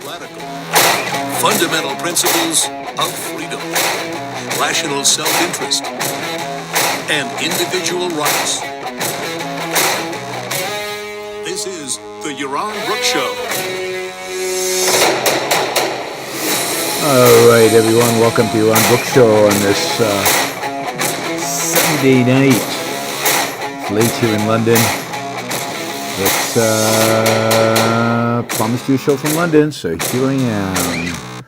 radical. Fundamental principles of freedom, rational self-interest, and individual rights. This is the Yaron Brook Show. All right, everyone. Welcome to Yaron Brook Show on this Sunday night. It's late here in London. It's promised you a show from London, so here I am.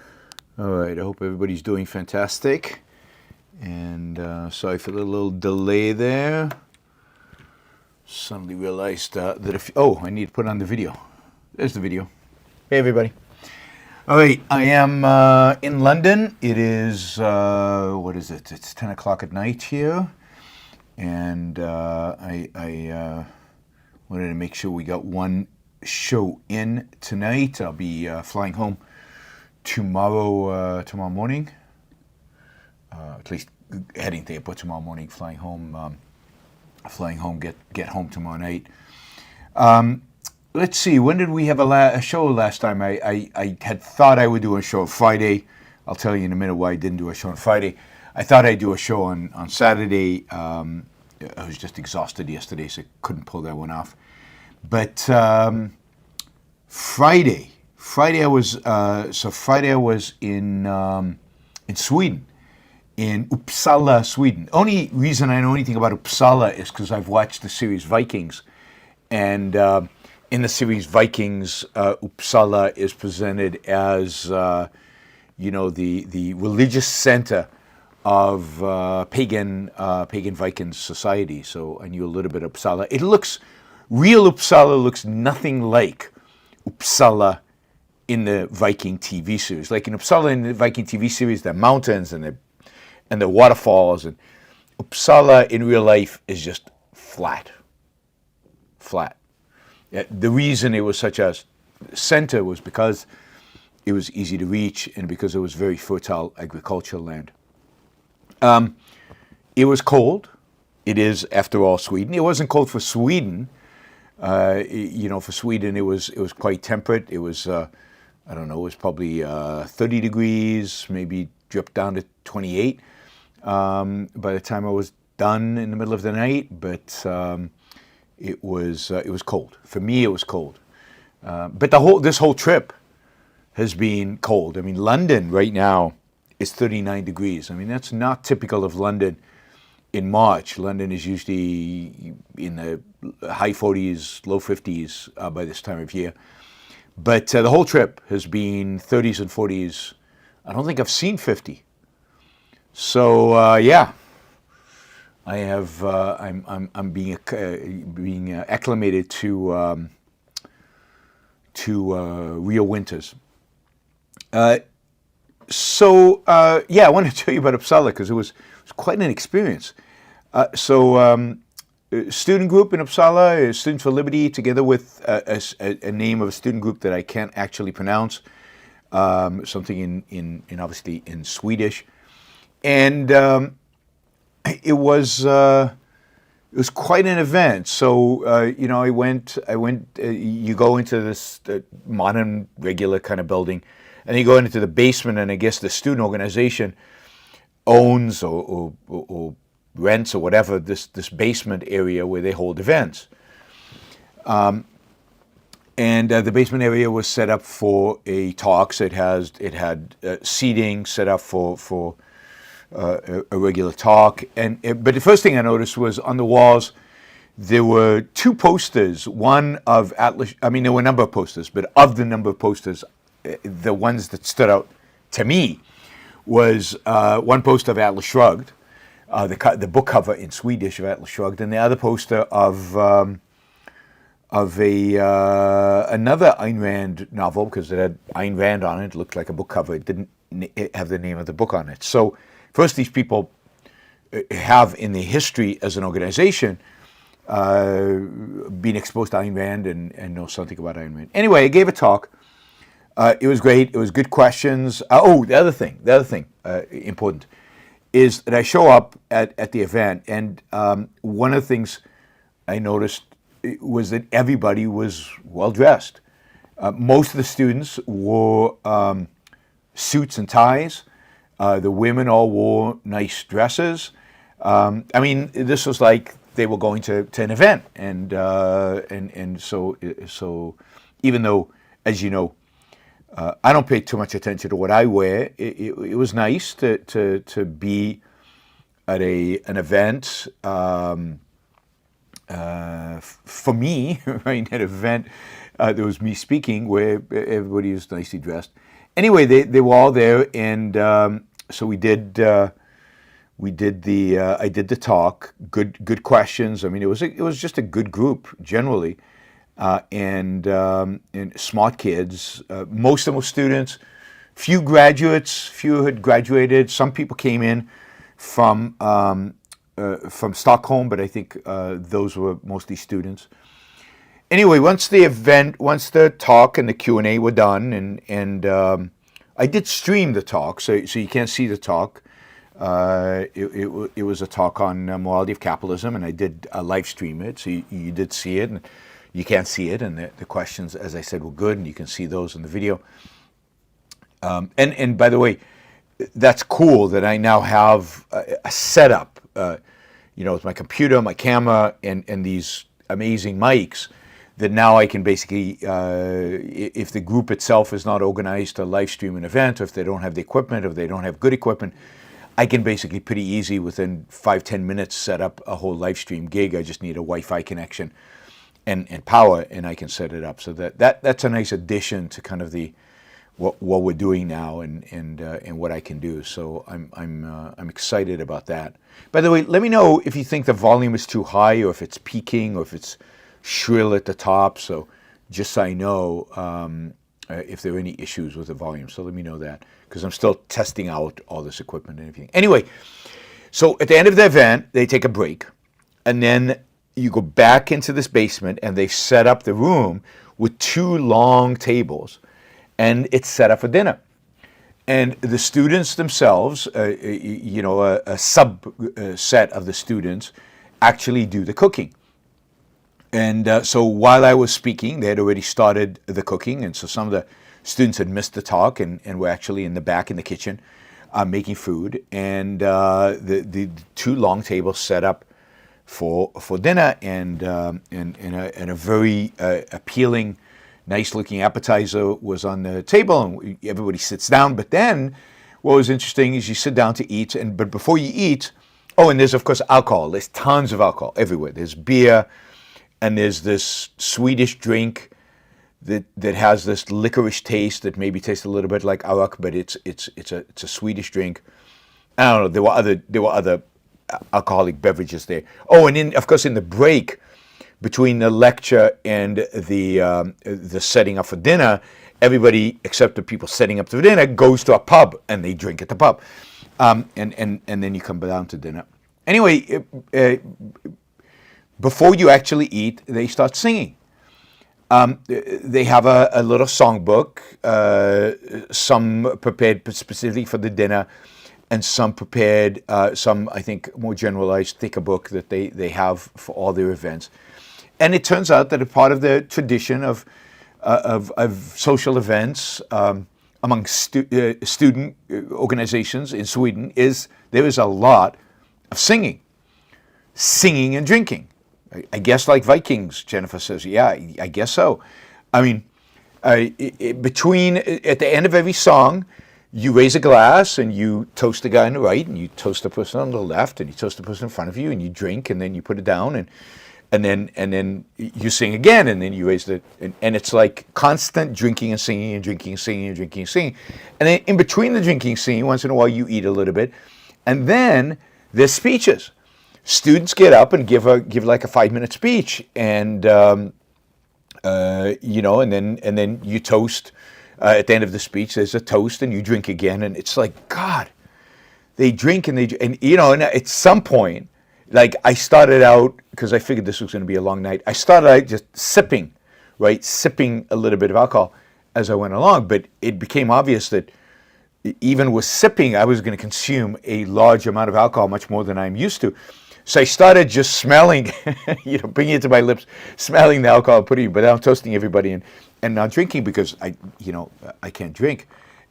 All right, I hope everybody's doing fantastic. And sorry for the little delay there. Suddenly realized that I need to put on the video. There's the video. Hey, everybody. All right, I am in London. It is, what is it? It's 10 o'clock at night here. And I wanted to make sure we got one show in tonight. I'll be flying home tomorrow morning. At least heading to the airport tomorrow morning, flying home, get home tomorrow night. Let's see, when did we have a show last time? I had thought I would do a show on Friday. I'll tell you in a minute why I didn't do a show on Friday. I thought I'd do a show on Saturday. I was just exhausted yesterday, so I couldn't pull that one off. But Friday I was in Sweden, in Uppsala, Sweden. Only reason I know anything about Uppsala is because I've watched the series Vikings, and in the series Vikings, Uppsala is presented as the religious center of pagan Viking society. So I knew a little bit of Uppsala. Real Uppsala looks nothing like Uppsala in the Viking TV series. Like in Uppsala in the Viking TV series, the mountains and the waterfalls, and Uppsala in real life is just flat. The reason it was such a center was because it was easy to reach and because it was very fertile agricultural land. It was cold. It is, after all, Sweden. It wasn't cold for Sweden. For Sweden, it was quite temperate. It was, it was probably 30 degrees, maybe dripped down to 28 by the time I was done in the middle of the night. But it was cold. For me, it was cold. But this whole trip has been cold. I mean, London right now is 39 degrees. I mean, that's not typical of London in March. London is usually in the high 40s, low 50s by this time of year. But the whole trip has been 30s and 40s. I don't think I've seen 50. So I have. I'm being acclimated to real winters. I wanted to tell you about Uppsala because it was quite an experience. Student group in Uppsala, Students for Liberty, together with a name of a student group that I can't actually pronounce, something in obviously in Swedish, and it was quite an event. So I went. You go into this modern, regular kind of building, and you go into the basement, and I guess the student organization owns or rents or whatever this basement area where they hold events. And the basement area was set up for a talks. It had seating set up for a regular talk. But the first thing I noticed was on the walls there were two posters. One of Atlas. I mean, there were a number of posters, but of the number of posters, the ones that stood out to me was one poster of Atlas Shrugged, the book cover in Swedish of Atlas Shrugged, and the other poster of another Ayn Rand novel, because it had Ayn Rand on it. It looked like a book cover. It didn't have the name of the book on it. So first, these people have in the history as an organization been exposed to Ayn Rand and know something about Ayn Rand. Anyway, I gave a talk. It was great. It was good questions. The other thing important is that I show up at the event, and one of the things I noticed was that everybody was well dressed. Most of the students wore suits and ties. The women all wore nice dresses. I mean, this was like they were going to an event, and so even though, as you know, I don't pay too much attention to what I wear. It was nice to be at an event for me, right? An event that was me speaking, where everybody was nicely dressed. Anyway, they were all there, and so I did the talk. Good questions. I mean, it was just a good group generally, and smart kids. Most of them were students. Few graduates. Few had graduated. Some people came in from Stockholm, but I think those were mostly students. Anyway, once the talk and the Q&A were done, and I did stream the talk, so you can't see the talk. It was a talk on morality of capitalism, and I did live stream it, so you did see it, and you can't see it, and the questions, as I said, were good, and you can see those in the video. And by the way, that's cool that I now have a setup, with my computer, my camera, and these amazing mics, that now I can basically, if the group itself is not organized to live stream an event, or if they don't have the equipment, or if they don't have good equipment, I can basically pretty easy within 5-10 minutes set up a whole live stream gig. I just need a Wi-Fi connection and power, and I can set it up. So that's a nice addition to kind of what we're doing now and what I can do. So I'm excited about that. By the way, let me know if you think the volume is too high, or if it's peaking, or if it's shrill at the top. So just so I know if there are any issues with the volume. So let me know that, because I'm still testing out all this equipment and everything. Anyway, so at the end of the event, they take a break, and then you go back into this basement, and they set up the room with 2 long tables, and it's set up for dinner. And the students themselves, a subset of the students, actually do the cooking. And so while I was speaking, they had already started the cooking, and so some of the students had missed the talk and were actually in the back in the kitchen making food. And the 2 long tables set up for dinner, and a very appealing, nice-looking appetizer was on the table, and everybody sits down. But then, what was interesting is you sit down to eat, but before you eat, and there's of course alcohol. There's tons of alcohol everywhere. There's beer, and there's this Swedish drink that has this licorice taste that maybe tastes a little bit like arak, but it's a Swedish drink. I don't know. There were other alcoholic beverages there. And of course in the break between the lecture and the setting up for dinner, everybody except the people setting up for dinner goes to a pub, and they drink at the pub, and then you come down to dinner. Anyway, before you actually eat, they start singing. They have a little songbook, some prepared specifically for the dinner, and some prepared, some I think more generalized, thicker book that they have for all their events. And it turns out that a part of the tradition of social events among student organizations in Sweden is there is a lot of singing and drinking. I guess like Vikings, Jennifer says. Yeah, I guess so. I mean, at the end of every song, you raise a glass and you toast the guy on the right, and you toast the person on the left, and you toast the person in front of you, and you drink, and then you put it down, and then you sing again, and then you raise and it's like constant drinking and singing and drinking and singing and drinking and singing. And then in between the drinking and singing, once in a while you eat a little bit, and then there's speeches. Students get up and give like a 5-minute speech, and and then you toast. At the end of the speech, there's a toast, and you drink again, and it's like, God, they drink and and at some point, like I started out, because I figured this was going to be a long night, I started out just sipping a little bit of alcohol as I went along, but it became obvious that even with sipping, I was going to consume a large amount of alcohol, much more than I'm used to. So I started just smelling, bringing it to my lips, smelling the alcohol, putting it, but I'm toasting everybody and not drinking because I can't drink,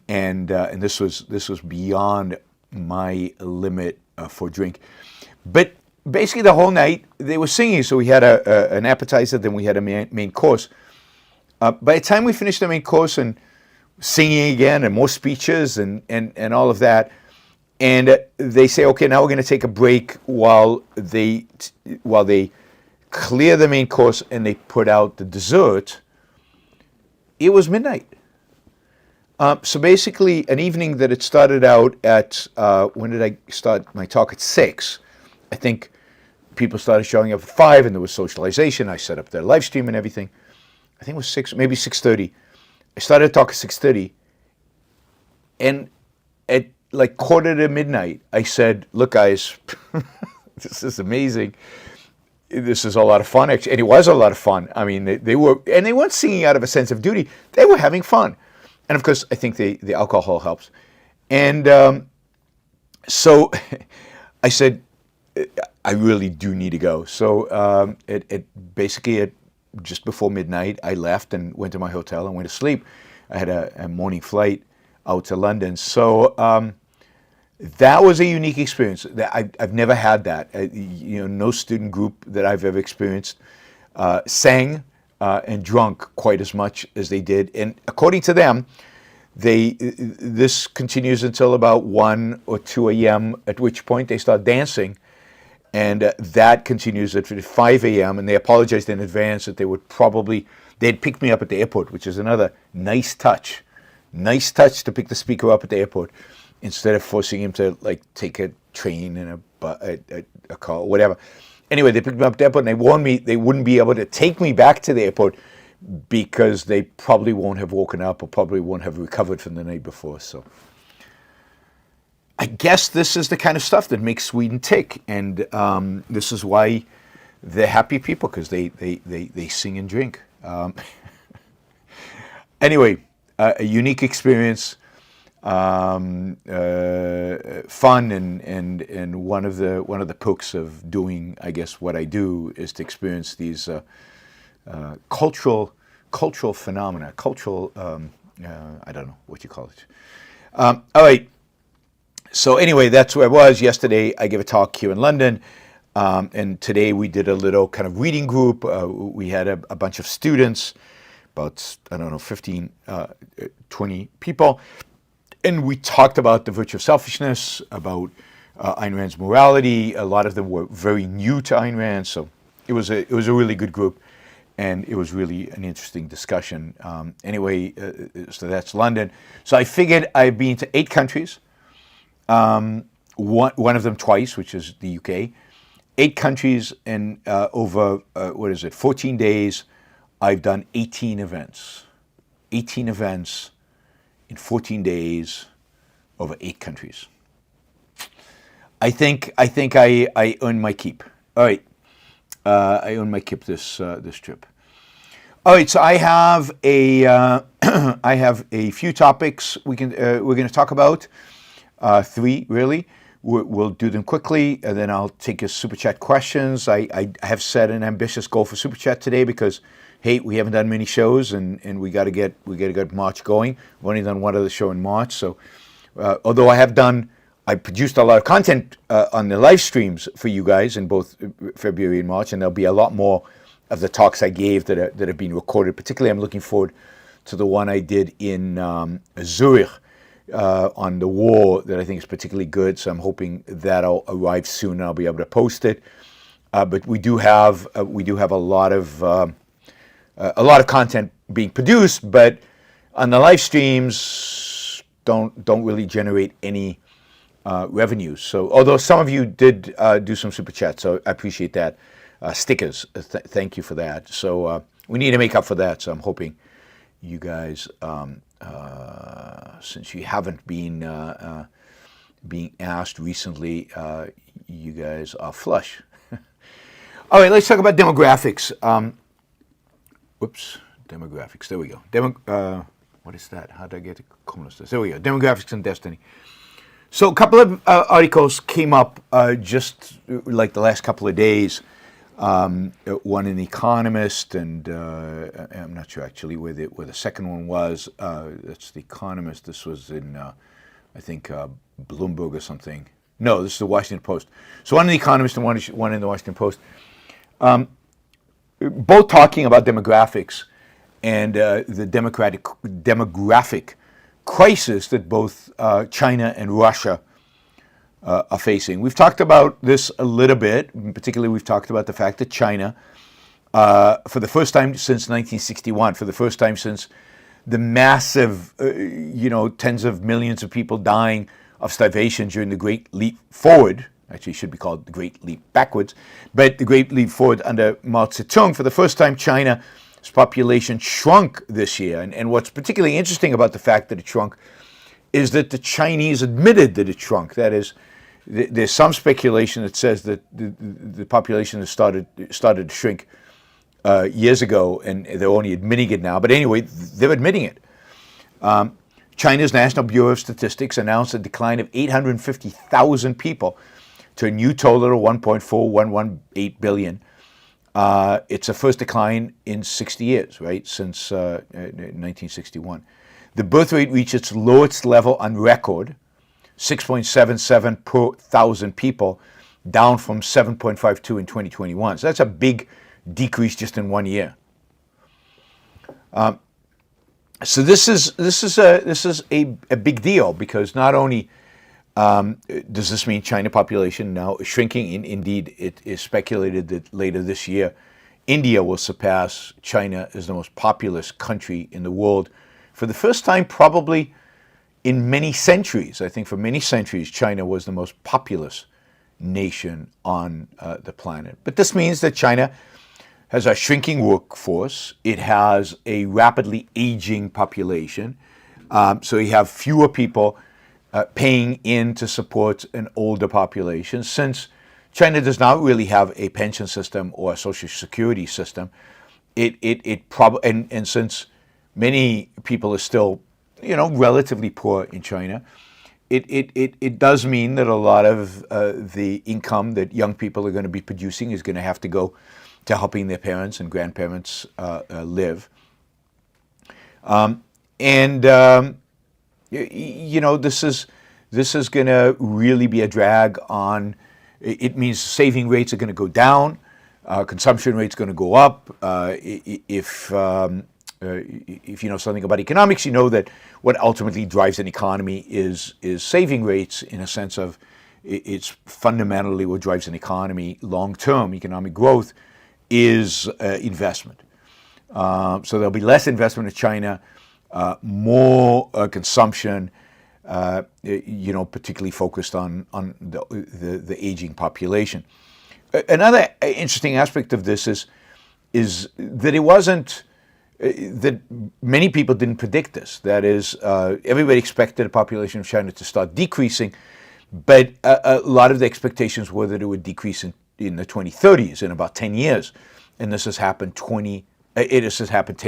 and this was beyond my limit for drink. But basically the whole night they were singing, so we had an appetizer, then we had a main course. By the time we finished the main course and singing again and more speeches and all of that, and they say, okay, now we're going to take a break while they clear the main course and they put out the dessert. It was midnight. So basically, an evening that it started out at, when did I start my talk? At 6. I think people started showing up at 5, and there was socialization. I set up their live stream and everything. I think it was 6, maybe 6:30. I started talk at 6:30, and at like quarter to midnight, I said, "Look, guys, this is amazing. This is a lot of fun." Actually, and it was a lot of fun. I mean, they weren't singing out of a sense of duty. They were having fun, and of course, I think the alcohol helps. And so I said, "I really do need to go." So basically at just before midnight, I left and went to my hotel and went to sleep. I had a morning flight out to London. So that was a unique experience. I've never had that. No student group that I've ever experienced sang and drunk quite as much as they did. And according to them, this continues until about 1 or 2 a.m., at which point they start dancing. And that continues at 5 a.m. And they apologized in advance that they'd pick me up at the airport, which is another nice touch. Nice touch to pick the speaker up at the airport instead of forcing him to take a train and a car or whatever. Anyway, they picked me up at the airport and they warned me they wouldn't be able to take me back to the airport because they probably won't have woken up or probably won't have recovered from the night before. So I guess this is the kind of stuff that makes Sweden tick, and this is why they're happy people, because they sing and drink. Anyway, a unique experience, fun, and one of the perks of doing, I guess, what I do is to experience these cultural phenomena, I don't know what you call it. All right. So anyway, that's where I was. Yesterday, I gave a talk here in London, and today we did a little kind of reading group. We had a bunch of students, about, 15, 20 people, and we talked about the virtue of selfishness, about Ayn Rand's morality. A lot of them were very new to Ayn Rand, so it was a really good group, and it was really an interesting discussion. Anyway, so that's London. So I figured I've been to 8 countries. One of them twice, which is the UK. 8 countries, and over 14 days, I've done 18 events. 18 events in 14 days over 8 countries. I think I earned my keep. All right, I earned my keep this trip. All right, so I have a few topics we're going to talk about. 3 really. We'll do them quickly, and then I'll take your super chat questions. I have set an ambitious goal for super chat today because, hey, we haven't done many shows, and we got to get March going. We've only done one other show in March, so although I produced a lot of content on the live streams for you guys in both February and March, and there'll be a lot more of the talks I gave that have been recorded. Particularly, I'm looking forward to the one I did in Zurich. On the war that I think is particularly good, so I'm hoping that'll arrive soon and I'll be able to post it. But we do have a lot of content being produced, but on the live streams don't really generate any revenues. So although some of you did do some super chats, so I appreciate that. Stickers, thank you for that. So we need to make up for that. So I'm hoping you guys. Since you haven't been being asked recently, you guys are flush. All right, let's talk about demographics. Demographics. There we go. What is that? How did I get to homelessness? There we go. Demographics and destiny. So a couple of articles came up just like the last couple of days. One in The Economist, and I'm not sure actually where the second one was. That's The Economist. This was in, I think, Bloomberg or something. No, this is the Washington Post. So one in The Economist and one in the Washington Post. Both talking about demographics and the demographic crisis that both China and Russia are facing. We've talked about this a little bit. Particularly, we've talked about the fact that China, for the first time since 1961, for the first time since the massive, tens of millions of people dying of starvation during the Great Leap Forward, actually it should be called the Great Leap Backwards, but the Great Leap Forward under Mao Zedong, for the first time China's population shrunk this year. And what's particularly interesting about the fact that it shrunk is that the Chinese admitted that it shrunk. That is, there's some speculation that says that the population has started to shrink years ago, and they're only admitting it now. But anyway, they're admitting it. China's National Bureau of Statistics announced a decline of 850,000 people to a new total of 1.4118 billion. It's the first decline in 60 years, right, since 1961. The birth rate reached its lowest level on record, 6.77 per 1,000 people, down from 7.52 in 2021. So that's a big decrease just in 1 year. So this is a big deal, because not only does this mean China population now is shrinking, indeed it is speculated that later this year India will surpass China as the most populous country in the world for the first time probably in many centuries. I think for many centuries China was the most populous nation on the planet. But this means that China has a shrinking workforce. It has a rapidly aging population. So you have fewer people paying in to support an older population. Since China does not really have a pension system or a social security system, and since many people are still, relatively poor in China, it does mean that a lot of the income that young people are going to be producing is going to have to go to helping their parents and grandparents live. This is going to really be a drag on. It means saving rates are going to go down, consumption rates going to go up. If you know something about economics, you know that what ultimately drives an economy is saving rates, in a sense of it's fundamentally what drives an economy long-term. Economic growth is investment. So there'll be less investment in China, more consumption, particularly focused on the aging population. Another interesting aspect of this is that it wasn't that many people didn't predict this. That is, everybody expected the population of China to start decreasing, but a lot of the expectations were that it would decrease in the 2030s, in about 10 years. And this has happened 10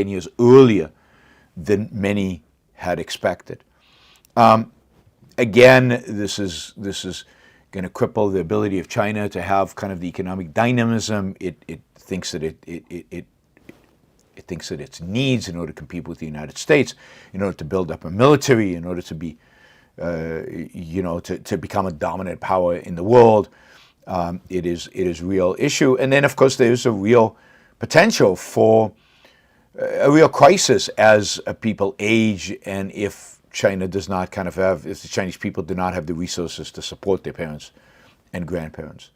years earlier than many had expected. Again, this is going to cripple the ability of China to have kind of the economic dynamism it thinks that it thinks that its needs in order to compete with the United States, in order to build up a military, in order to be, to become a dominant power in the world. It is a real issue. And then, of course, there's a real potential for a real crisis as people age, and if China does not if the Chinese people do not have the resources to support their parents and grandparents.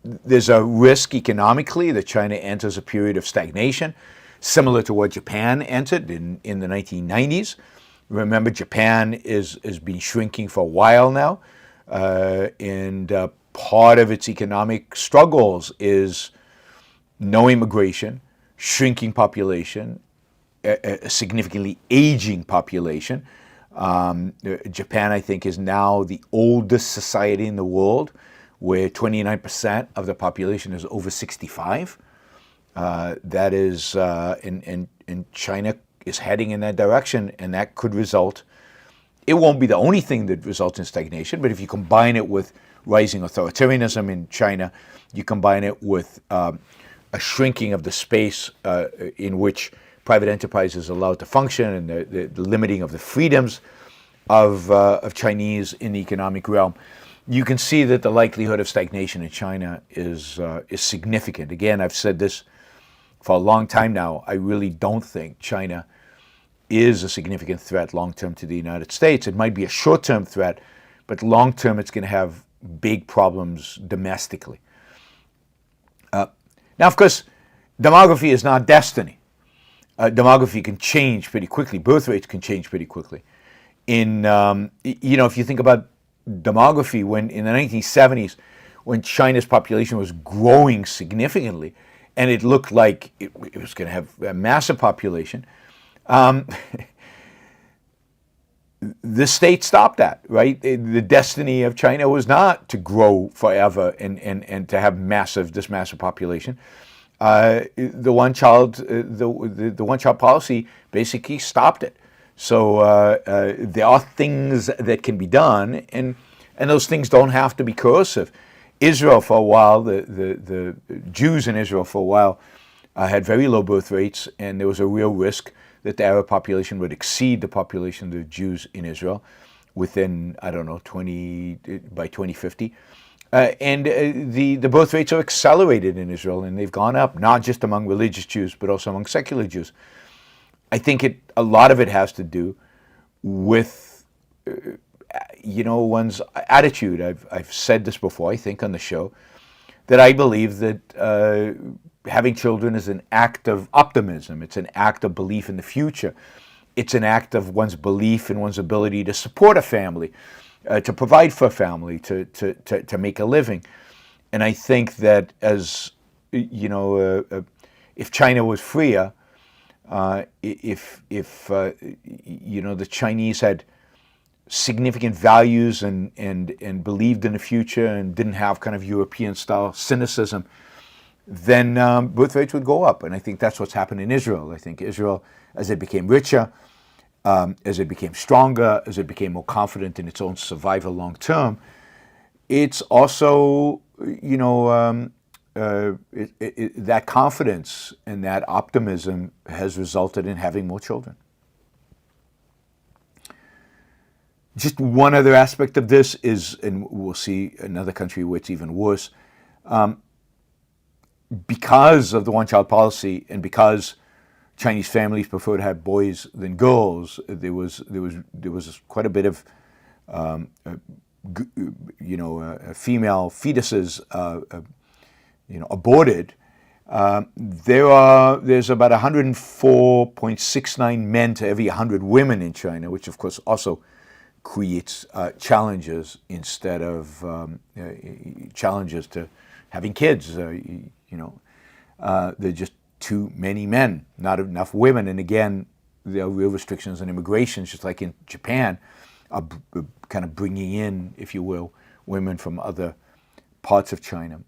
There's a risk economically that China enters a period of stagnation, similar to what Japan entered in the 1990s. Remember, Japan has been shrinking for a while now, and part of its economic struggles is no immigration, shrinking population, a significantly aging population. Japan, I think, is now the oldest society in the world, where 29% of the population is over 65. That is, and China is heading in that direction, and that could result It won't be the only thing that results in stagnation, but if you combine it with rising authoritarianism in China, you combine it with a shrinking of the space in which private enterprise is allowed to function, and the limiting of the freedoms of Chinese in the economic realm, you can see that the likelihood of stagnation in China is significant. Again, I've said this for a long time now. I really don't think China is a significant threat long-term to the United States. It might be a short-term threat, but long-term it's going to have big problems domestically. Now, of course, demography is not destiny. Demography can change pretty quickly. Birth rates can change pretty quickly. If you think about demography, when in the 1970s, when China's population was growing significantly, and it looked like it was going to have a massive population, the state stopped that, right? The destiny of China was not to grow forever and to have this massive population. The one-child policy basically stopped it. So there are things that can be done, and those things don't have to be coercive. Israel, for a while, the Jews in Israel for a while had very low birth rates, and there was a real risk that the Arab population would exceed the population of the Jews in Israel within, by 2050. The birth rates are accelerated in Israel, and they've gone up, not just among religious Jews, but also among secular Jews. I think a lot of it has to do with, one's attitude. I've said this before, I think, on the show, that I believe that having children is an act of optimism. It's an act of belief in the future. It's an act of one's belief in one's ability to support a family, to provide for a family, to make a living. And I think that if China was freer, if the Chinese had significant values and believed in the future and didn't have kind of European-style cynicism, then birth rates would go up. And I think that's what's happened in Israel. I think Israel, as it became richer, as it became stronger, as it became more confident in its own survival long term, it's also, that confidence and that optimism has resulted in having more children. Just one other aspect of this is, and we'll see another country where it's even worse, because of the one-child policy and because Chinese families prefer to have boys than girls, there was quite a bit of female fetuses aborted. There's about 104.69 men to every 100 women in China, which of course also creates challenges instead of challenges to having kids. There are just too many men, not enough women. And again, there are real restrictions on immigration, just like in Japan, are kind of bringing in, if you will, women from other parts of China,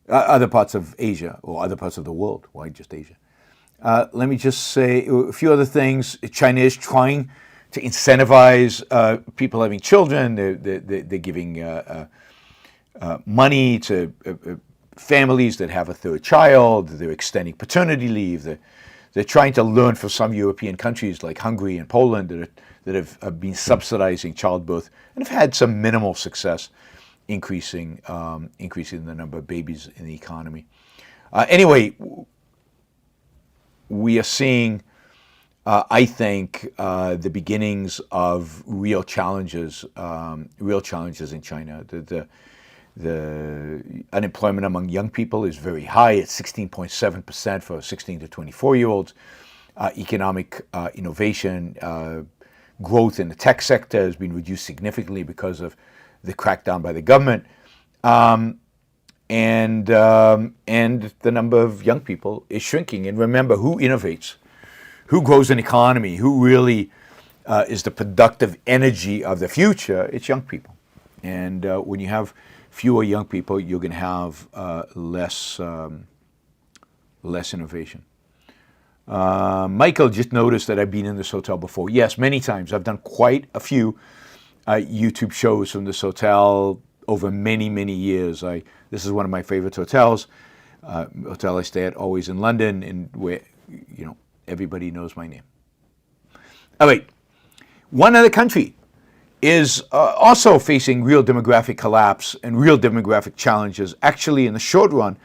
other parts of Asia, or other parts of the world. Why just Asia? Let me just say a few other things. China is trying to incentivize people having children. They're giving money to families that have a third child. They're extending paternity leave. They're trying to learn from some European countries like Hungary and Poland that have been subsidizing childbirth and have had some minimal success increasing the number of babies in the economy. Anyway, we are seeing, I think, the beginnings of real challenges in China. The unemployment among young people is very high at 16.7% for 16 to 24-year-olds. Economic innovation, growth in the tech sector has been reduced significantly because of the crackdown by the government. And the number of young people is shrinking. And remember, who innovates? Who grows an economy? Who really is the productive energy of the future? It's young people. And when you have fewer young people, you're going to have less innovation. Michael just noticed that I've been in this hotel before. Yes, many times. I've done quite a few YouTube shows from this hotel over many, many years. This is one of my favorite hotels. Hotel I stay at, always in London, and where everybody knows my name. All right, one other country is also facing real demographic collapse and real demographic challenges. Actually, in the short run,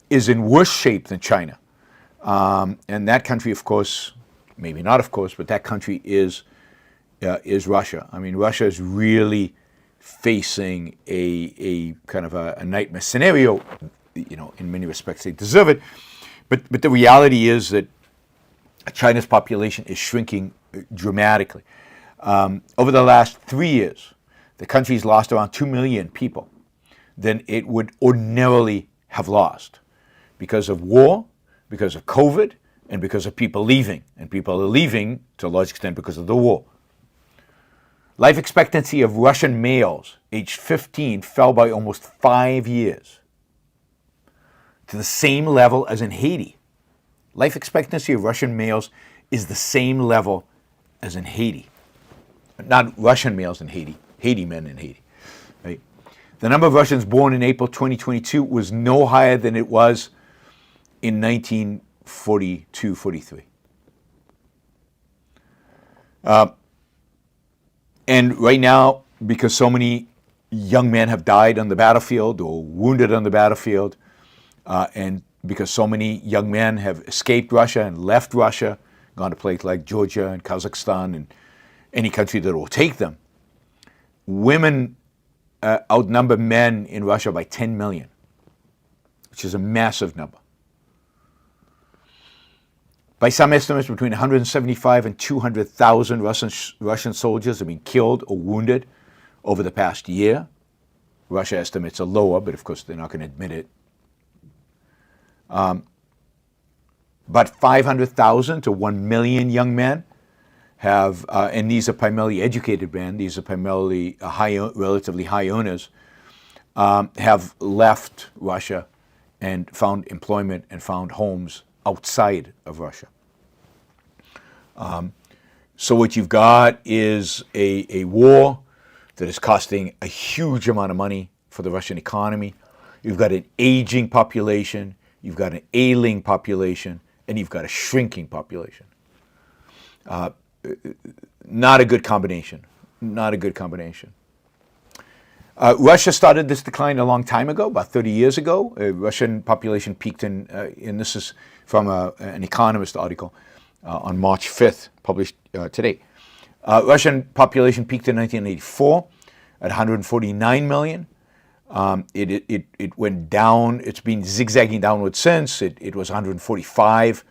is in worse shape than China. And that country, of course, maybe not of course, but that country is Russia. I mean, Russia is really facing a kind of a nightmare scenario. In many respects, they deserve it. But the reality is that China's population is shrinking dramatically. Over the last 3 years, the country's lost around 2 million people than it would ordinarily have lost because of war, because of COVID, and because of people leaving. And people are leaving to a large extent because of the war. Life expectancy of Russian males aged 15 fell by almost 5 years to the same level as in Haiti. Life expectancy of Russian males is the same level as in Haiti. Not Russian males in Haiti, Haiti men in Haiti. Right? The number of Russians born in April 2022 was no higher than it was in 1942-43. And right now, because so many young men have died on the battlefield or wounded on the battlefield, and because so many young men have escaped Russia and left Russia, gone to places like Georgia and Kazakhstan and any country that will take them, women outnumber men in Russia by 10 million, which is a massive number. By some estimates, between 175 and 200,000 Russian soldiers have been killed or wounded over the past year. Russia estimates are lower, but of course they're not going to admit it. But 500,000 to 1 million young men have, and these are primarily educated men, these are primarily relatively high earners, have left Russia and found employment and found homes outside of Russia. So what you've got is a war that is costing a huge amount of money for the Russian economy. You've got an aging population, you've got an ailing population, and you've got a shrinking population. Not a good combination. Not a good combination. Russia started this decline a long time ago, about 30 years ago. Russian population peaked in, and this is from an Economist article on March 5th, published today. Russian population peaked in 1984 at 149 million. It went down. It's been zigzagging downward since. It was 145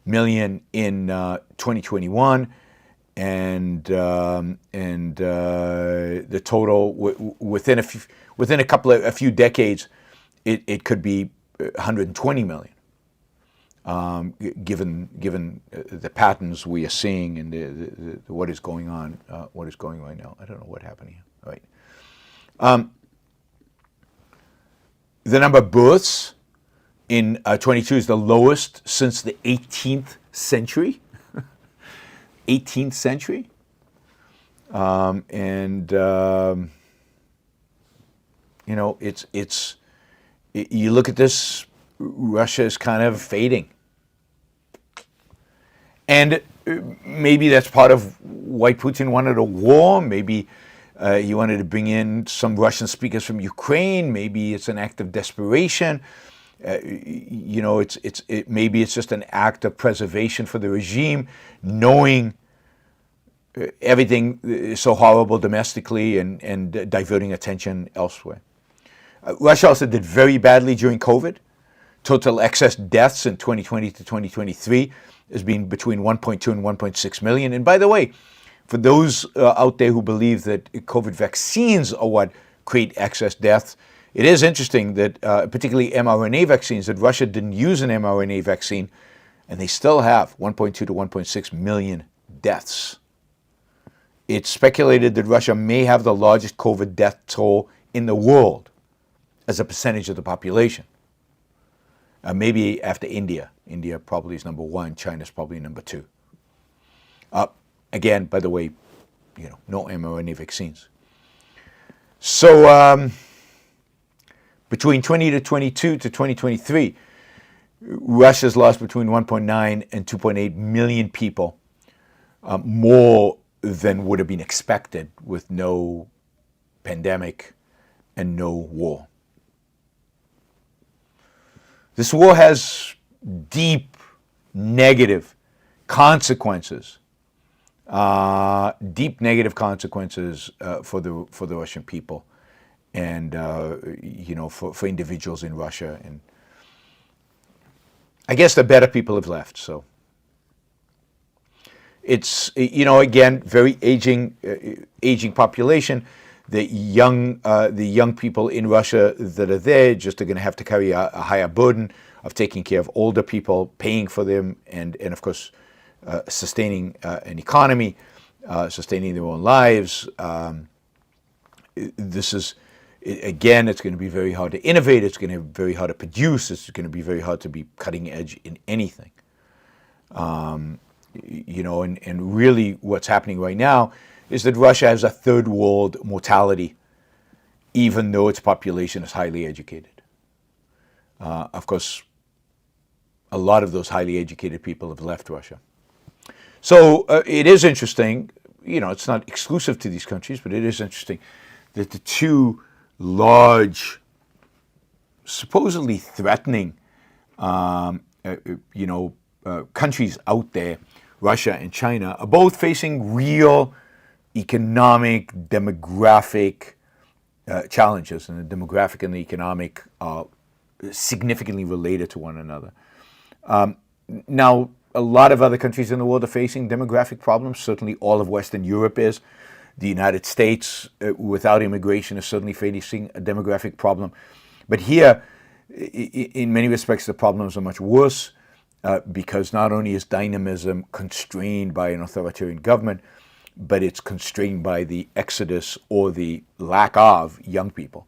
million in 2021. And the total within a few decades, it could be 120 million, given the patterns we are seeing and the what is going on, what is going right now. I don't know what happened here. All right. The number of births in 22 is the lowest since the 18th century. 18th century, you look at this, Russia is kind of fading, and maybe that's part of why Putin wanted a war. Maybe he wanted to bring in some Russian speakers from Ukraine. Maybe it's an act of desperation. Maybe it's just an act of preservation for the regime, knowing everything is so horrible domestically and diverting attention elsewhere. Russia also did very badly during COVID. Total excess deaths in 2020 to 2023 has been between 1.2 and 1.6 million. And by the way, for those out there who believe that COVID vaccines are what create excess deaths, it is interesting that, particularly mRNA vaccines, that Russia didn't use an mRNA vaccine, and they still have 1.2 to 1.6 million deaths. It's speculated that Russia may have the largest COVID death toll in the world as a percentage of the population. maybe after India. India probably is number one. China's probably number two. Again, by the way, no mRNA vaccines. So between 2022 to 2023, Russia's lost between 1.9 and 2.8 million people, more than would have been expected with no pandemic and no war. This war has deep negative consequences, for the Russian people, and for individuals in Russia. And I guess the better people have left. So it's again very aging population. The young people in Russia that are there just are going to have to carry a higher burden of taking care of older people, paying for them, and of course sustaining an economy, sustaining their own lives. This is, again, it's going to be very hard to innovate. It's going to be very hard to produce. It's going to be very hard to be cutting edge in anything. And really what's happening right now is that Russia has a third world mortality, even though its population is highly educated. Of course, a lot of those highly educated people have left Russia. So it is interesting, it's not exclusive to these countries, but it is interesting that the two large, supposedly threatening, countries out there, Russia and China, are both facing real economic, demographic challenges, and the demographic and the economic are significantly related to one another. Now, a lot of other countries in the world are facing demographic problems. Certainly all of Western Europe is. The United States, without immigration, is certainly facing a demographic problem. But here, in many respects, the problems are much worse because not only is dynamism constrained by an authoritarian government, but it's constrained by the exodus or the lack of young people.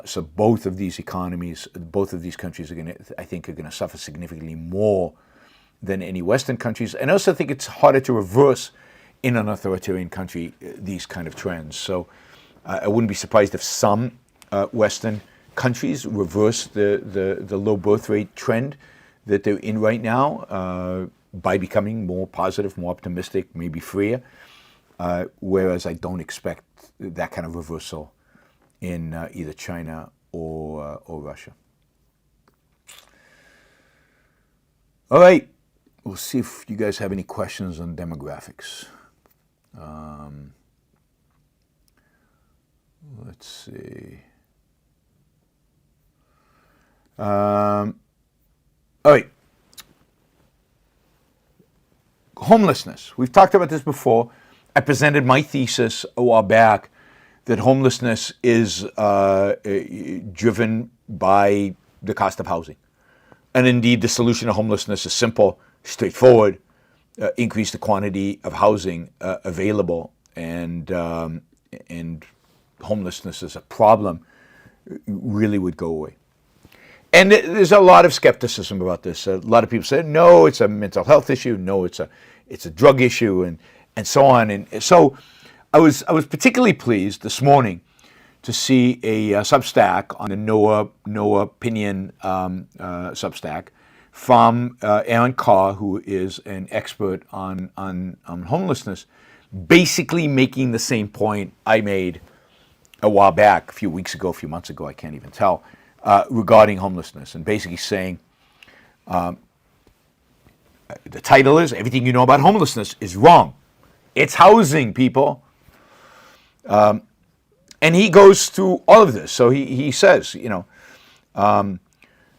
So both of these economies, both of these countries are going to suffer significantly more than any Western countries. And I also think it's harder to reverse in an authoritarian country these kind of trends. So I wouldn't be surprised if some Western countries reverse the low birth rate trend that they're in right now by becoming more positive, more optimistic, maybe freer. Whereas I don't expect that kind of reversal in either China or Russia. All right, we'll see if you guys have any questions on demographics. Let's see. All right. Homelessness. We've talked about this before. I presented my thesis a while back that homelessness is driven by the cost of housing. And indeed, the solution to homelessness is simple, straightforward, increase the quantity of housing available, and homelessness as a problem really would go away. And there's a lot of skepticism about this. A lot of people say, no, it's a mental health issue. No, it's a drug issue, and so on. And so I was particularly pleased this morning to see a Substack on the No Opinion Substack from Aaron Carr, who is an expert on homelessness, basically making the same point I made a while back, a few weeks ago, a few months ago, I can't even tell, regarding homelessness, and basically saying the title is "Everything You Know About Homelessness is Wrong. It's housing, people." And he goes through all of this. So he says,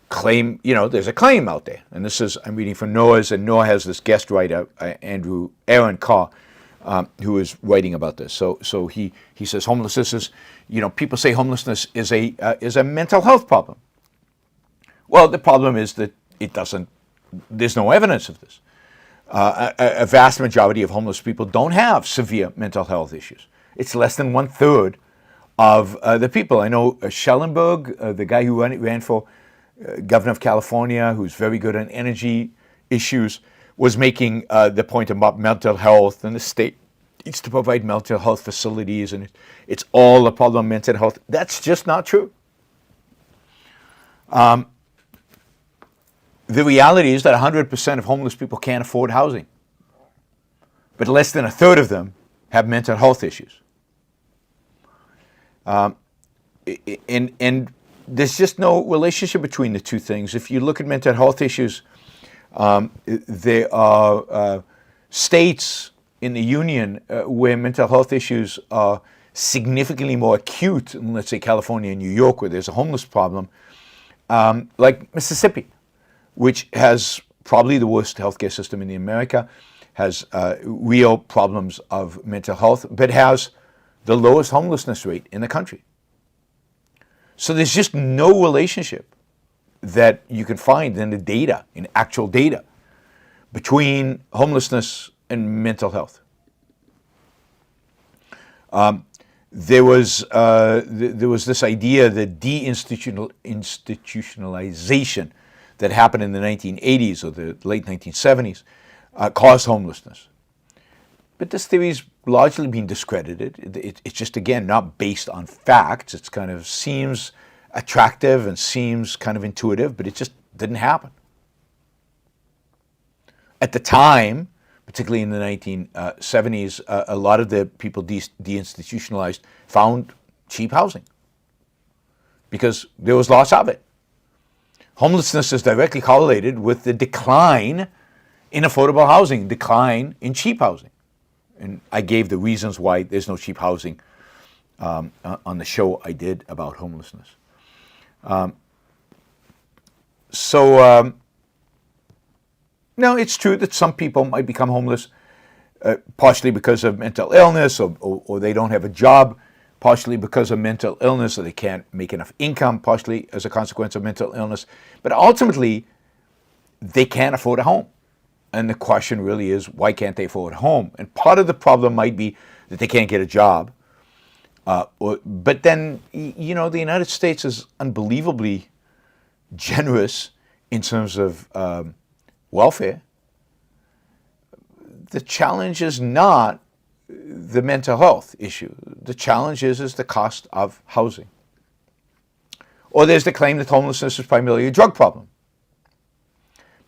claim, there's a claim out there. And this is, I'm reading from Noah's, and Noah has this guest writer, Aaron Carr, who is writing about this. So he says homelessness is, people say homelessness is a mental health problem. Well, the problem is that there's no evidence of this. A vast majority of homeless people don't have severe mental health issues. It's less than 1/3 of the people. I know Schellenberg, the guy who ran for governor of California, who's very good on energy issues, was making the point about mental health, and the state needs to provide mental health facilities, and it's all a problem of mental health. That's just not true. The reality is that 100% of homeless people can't afford housing, but less than a third of them have mental health issues. And there's just no relationship between the two things. If you look at mental health issues, there are states in the union where mental health issues are significantly more acute than, let's say, California and New York, where there's a homeless problem, like Mississippi, which has probably the worst healthcare system in America, has real problems of mental health, but has the lowest homelessness rate in the country. So there's just no relationship that you can find in the data, in actual data, between homelessness and mental health. There was this idea that deinstitutionalization that happened in the 1980s or the late 1970s caused homelessness. But this theory's largely been discredited. It's just, again, not based on facts. It kind of seems attractive and seems kind of intuitive, but it just didn't happen. At the time, particularly in the 1970s, a lot of the people deinstitutionalized found cheap housing because there was lots of it. Homelessness is directly correlated with the decline in affordable housing, decline in cheap housing. And I gave the reasons why there's no cheap housing on the show I did about homelessness. No, it's true that some people might become homeless partially because of mental illness or they don't have a job, partially because of mental illness or they can't make enough income, partially as a consequence of mental illness. But ultimately, they can't afford a home. And the question really is, why can't they afford a home? And part of the problem might be that they can't get a job. But then, you know, the United States is unbelievably generous in terms of welfare. The challenge is not the mental health issue. The challenge is the cost of housing. Or there's the claim that homelessness is primarily a drug problem.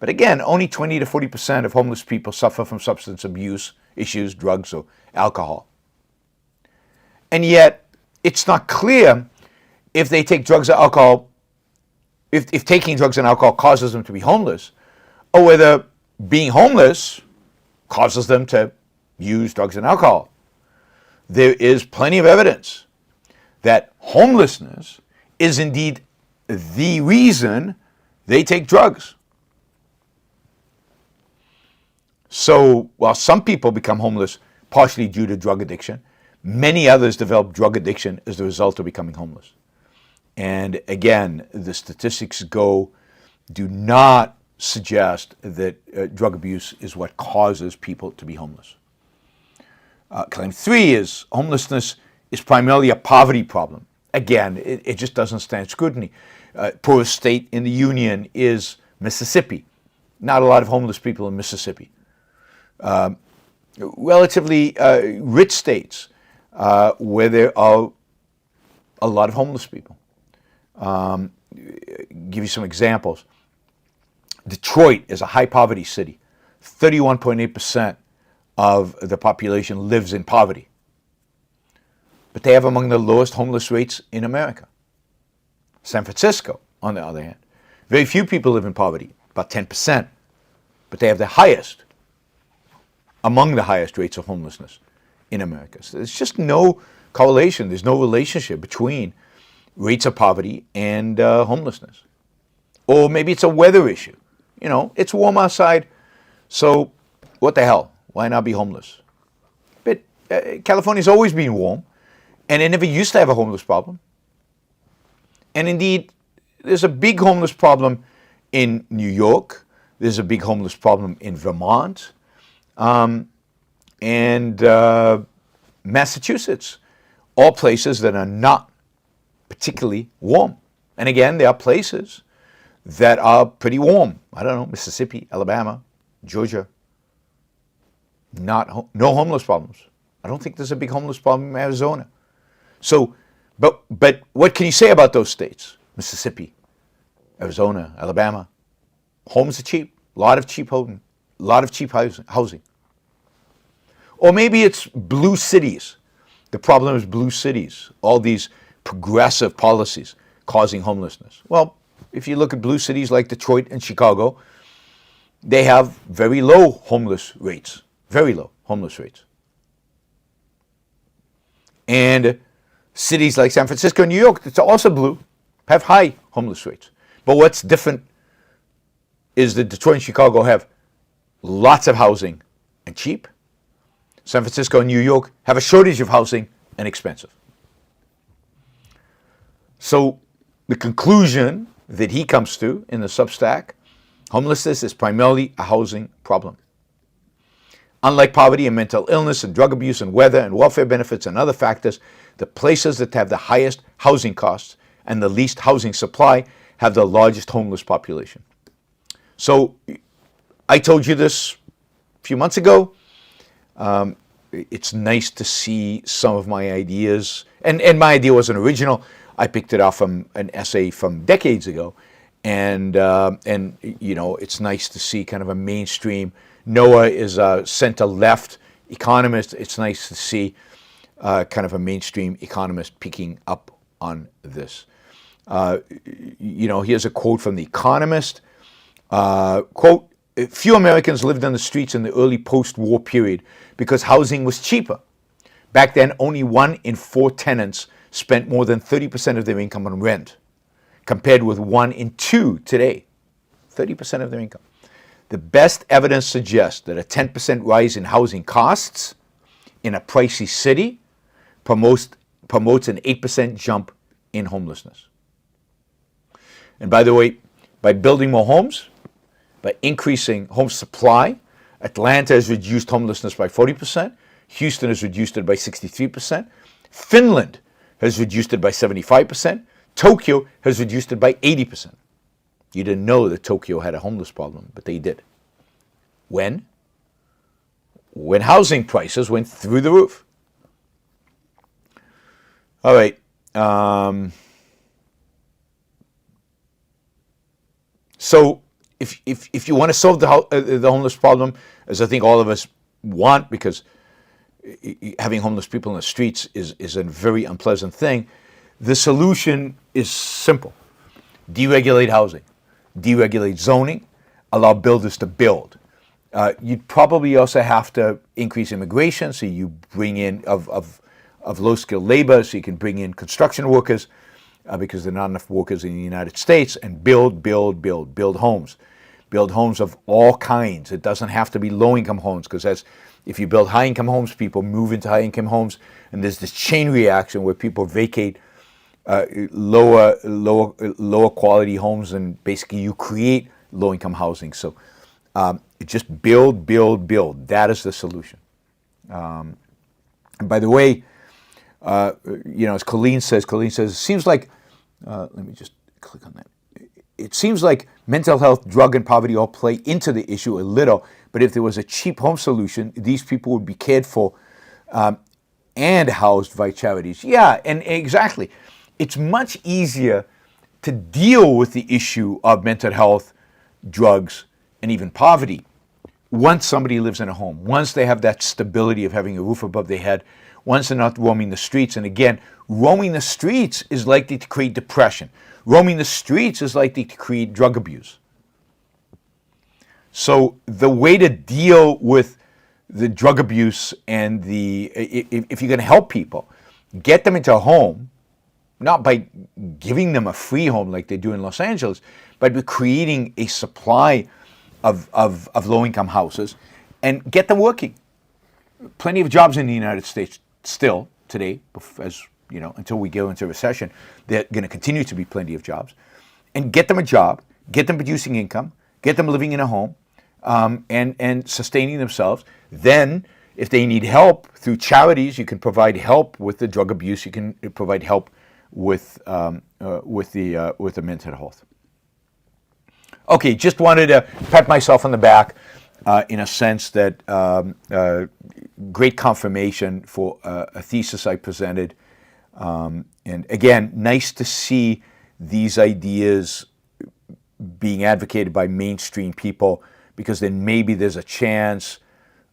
But again, only 20 to 40% of homeless people suffer from substance abuse issues, drugs, or alcohol. And yet, it's not clear if they take drugs or alcohol, if taking drugs and alcohol causes them to be homeless, or whether being homeless causes them to use drugs and alcohol. There is plenty of evidence that homelessness is indeed the reason they take drugs. So while some people become homeless partially due to drug addiction, many others develop drug addiction as the result of becoming homeless. And again, the statistics do not suggest that drug abuse is what causes people to be homeless. Claim 3 is homelessness is primarily a poverty problem. Again, it just doesn't stand scrutiny. Poorest state in the union is Mississippi. Not a lot of homeless people in Mississippi. Relatively rich states where there are a lot of homeless people. Give you some examples. Detroit is a high poverty city. 31.8% of the population lives in poverty. But they have among the lowest homeless rates in America. San Francisco, on the other hand, very few people live in poverty, about 10%, but they have among the highest rates of homelessness in America. So there's just no correlation, there's no relationship between rates of poverty and homelessness. Or maybe it's a weather issue. You know, it's warm outside, so what the hell? Why not be homeless? But California's always been warm, and it never used to have a homeless problem. And indeed, there's a big homeless problem in New York. There's a big homeless problem in Vermont and Massachusetts, all places that are not particularly warm. And again, there are places that are pretty warm. I don't know, Mississippi, Alabama, Georgia. No homeless problems. I don't think there's a big homeless problem in Arizona. So, but what can you say about those states? Mississippi, Arizona, Alabama. Homes are cheap. A lot of cheap housing. A lot of cheap housing. Or maybe it's blue cities. The problem is blue cities. All these progressive policies causing homelessness. Well, if you look at blue cities like Detroit and Chicago, they have very low homeless rates. Very low homeless rates. And cities like San Francisco and New York, that's also blue, have high homeless rates. But what's different is that Detroit and Chicago have lots of housing and cheap. San Francisco and New York have a shortage of housing and expensive. So the conclusion that he comes to in the Substack, homelessness is primarily a housing problem. Unlike poverty and mental illness and drug abuse and weather and welfare benefits and other factors, the places that have the highest housing costs and the least housing supply have the largest homeless population. So I told you this a few months ago. It's nice to see some of my ideas, and my idea wasn't original. I picked it off from an essay from decades ago, and you know, it's nice to see kind of a mainstream. Noah is a center-left economist. It's nice to see kind of a mainstream economist picking up on this. You know, here's a quote from The Economist. Quote, few Americans lived on the streets in the early post-war period because housing was cheaper. Back then, only 1 in 4 tenants spent more than 30% of their income on rent, compared with 1 in 2 today, 30% of their income. The best evidence suggests that a 10% rise in housing costs in a pricey city promotes an 8% jump in homelessness. And by the way, by building more homes, by increasing home supply, Atlanta has reduced homelessness by 40%, Houston has reduced it by 63%, Finland has reduced it by 75%, Tokyo has reduced it by 80%. You didn't know that Tokyo had a homeless problem, but they did. When? When housing prices went through the roof. All right. So if you want to solve the homeless problem, as I think all of us want, because having homeless people in the streets is a very unpleasant thing, the solution is simple. Deregulate housing, deregulate zoning, allow builders to build. You'd probably also have to increase immigration, so you bring in of low-skilled labor, so you can bring in construction workers, because there are not enough workers in the United States, and build homes. Build homes of all kinds. It doesn't have to be low-income homes, because if you build high-income homes, people move into high-income homes, and there's this chain reaction where people vacate lower quality homes, and basically you create low-income housing. So just build. That is the solution. And by the way, you know, as Colleen says, it seems like, let me just click on that. It seems like mental health, drug, and poverty all play into the issue a little, but if there was a cheap home solution, these people would be cared for and housed by charities. Yeah, and exactly. It's much easier to deal with the issue of mental health, drugs, and even poverty once somebody lives in a home, once they have that stability of having a roof above their head, once they're not roaming the streets. And again, roaming the streets is likely to create depression. Roaming the streets is likely to create drug abuse. So the way to deal with the drug abuse and if you're going to help people, get them into a home, not by giving them a free home like they do in Los Angeles, but by creating a supply of low-income houses and get them working. Plenty of jobs in the United States still today, as you know, until we go into recession, there are going to continue to be plenty of jobs. And get them a job, get them producing income, get them living in a home, and sustaining themselves. Then, if they need help through charities, you can provide help with the drug abuse. You can provide help with the mental health. Okay, just wanted to pat myself on the back in a sense that great confirmation for a thesis I presented. And again, nice to see these ideas being advocated by mainstream people, because then maybe there's a chance